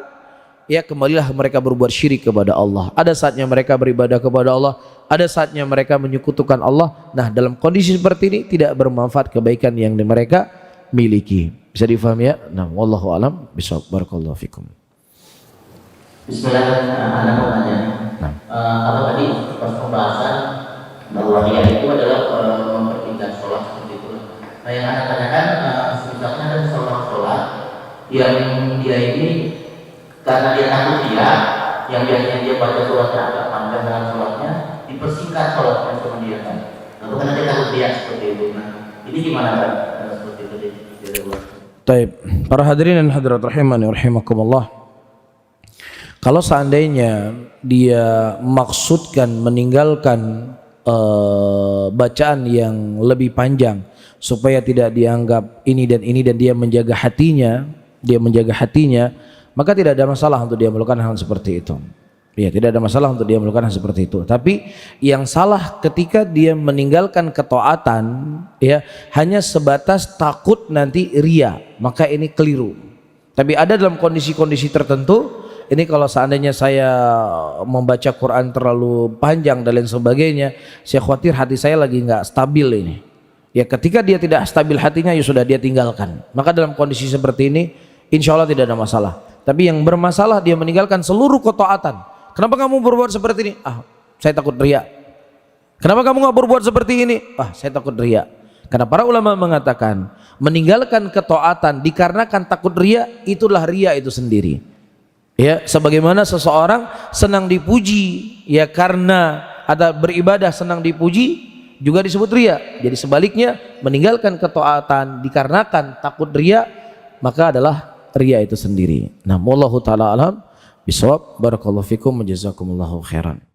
ya, kembalilah mereka berbuat syirik kepada Allah. Ada saatnya mereka beribadah kepada Allah, ada saatnya mereka menyekutukan Allah. Nah, dalam kondisi seperti ini tidak bermanfaat kebaikan yang mereka miliki. Bisa difahami ya? Nah, wallahu alam bishawab. Barakallahu fikum. Bismillah, Anda mau tanya. Apa tadi pas pembahasan bahwa dia itu adalah mempertingkat sholat seperti itu. Nah, yang Anda tanyakan, misalnya ada seorang sholat yang dia ini karena dia takut dia, yang biasanya dia baca sholatnya agak panjang dalam sholatnya, dipersingkat sholatnya sama dia kan. Lalu karena dia takut dia seperti itu. Nah, ini gimana kan? Seperti itu dia buat. Taib, para hadirin dan hadirat rahimani rahimakumullah. Kalau seandainya dia maksudkan meninggalkan bacaan yang lebih panjang supaya tidak dianggap ini dan dia menjaga hatinya, maka tidak ada masalah untuk dia melakukan hal seperti itu. Ya, tidak ada masalah untuk dia melakukan hal seperti itu. Tapi yang salah ketika dia meninggalkan ketaatan, ya, hanya sebatas takut nanti ria, maka ini keliru. Tapi ada dalam kondisi-kondisi tertentu, ini kalau seandainya saya membaca Quran terlalu panjang dan lain sebagainya, saya khawatir hati saya lagi nggak stabil ini. Ya, ketika dia tidak stabil hatinya, ya sudah dia tinggalkan. Maka dalam kondisi seperti ini, insya Allah tidak ada masalah. Tapi yang bermasalah dia meninggalkan seluruh ketaatan. Kenapa kamu berbuat seperti ini? Saya takut riya. Kenapa kamu nggak berbuat seperti ini? Saya takut riya. Karena para ulama mengatakan meninggalkan ketaatan dikarenakan takut riya, itulah riya itu sendiri. Ya, sebagaimana seseorang senang dipuji, ya karena ada beribadah senang dipuji, juga disebut riya. Jadi sebaliknya, meninggalkan ketaatan dikarenakan takut riya, maka adalah riya itu sendiri. Nah, wallahu taala alam bisawab. Barakallahu fikum wa jazakumullahu khairan.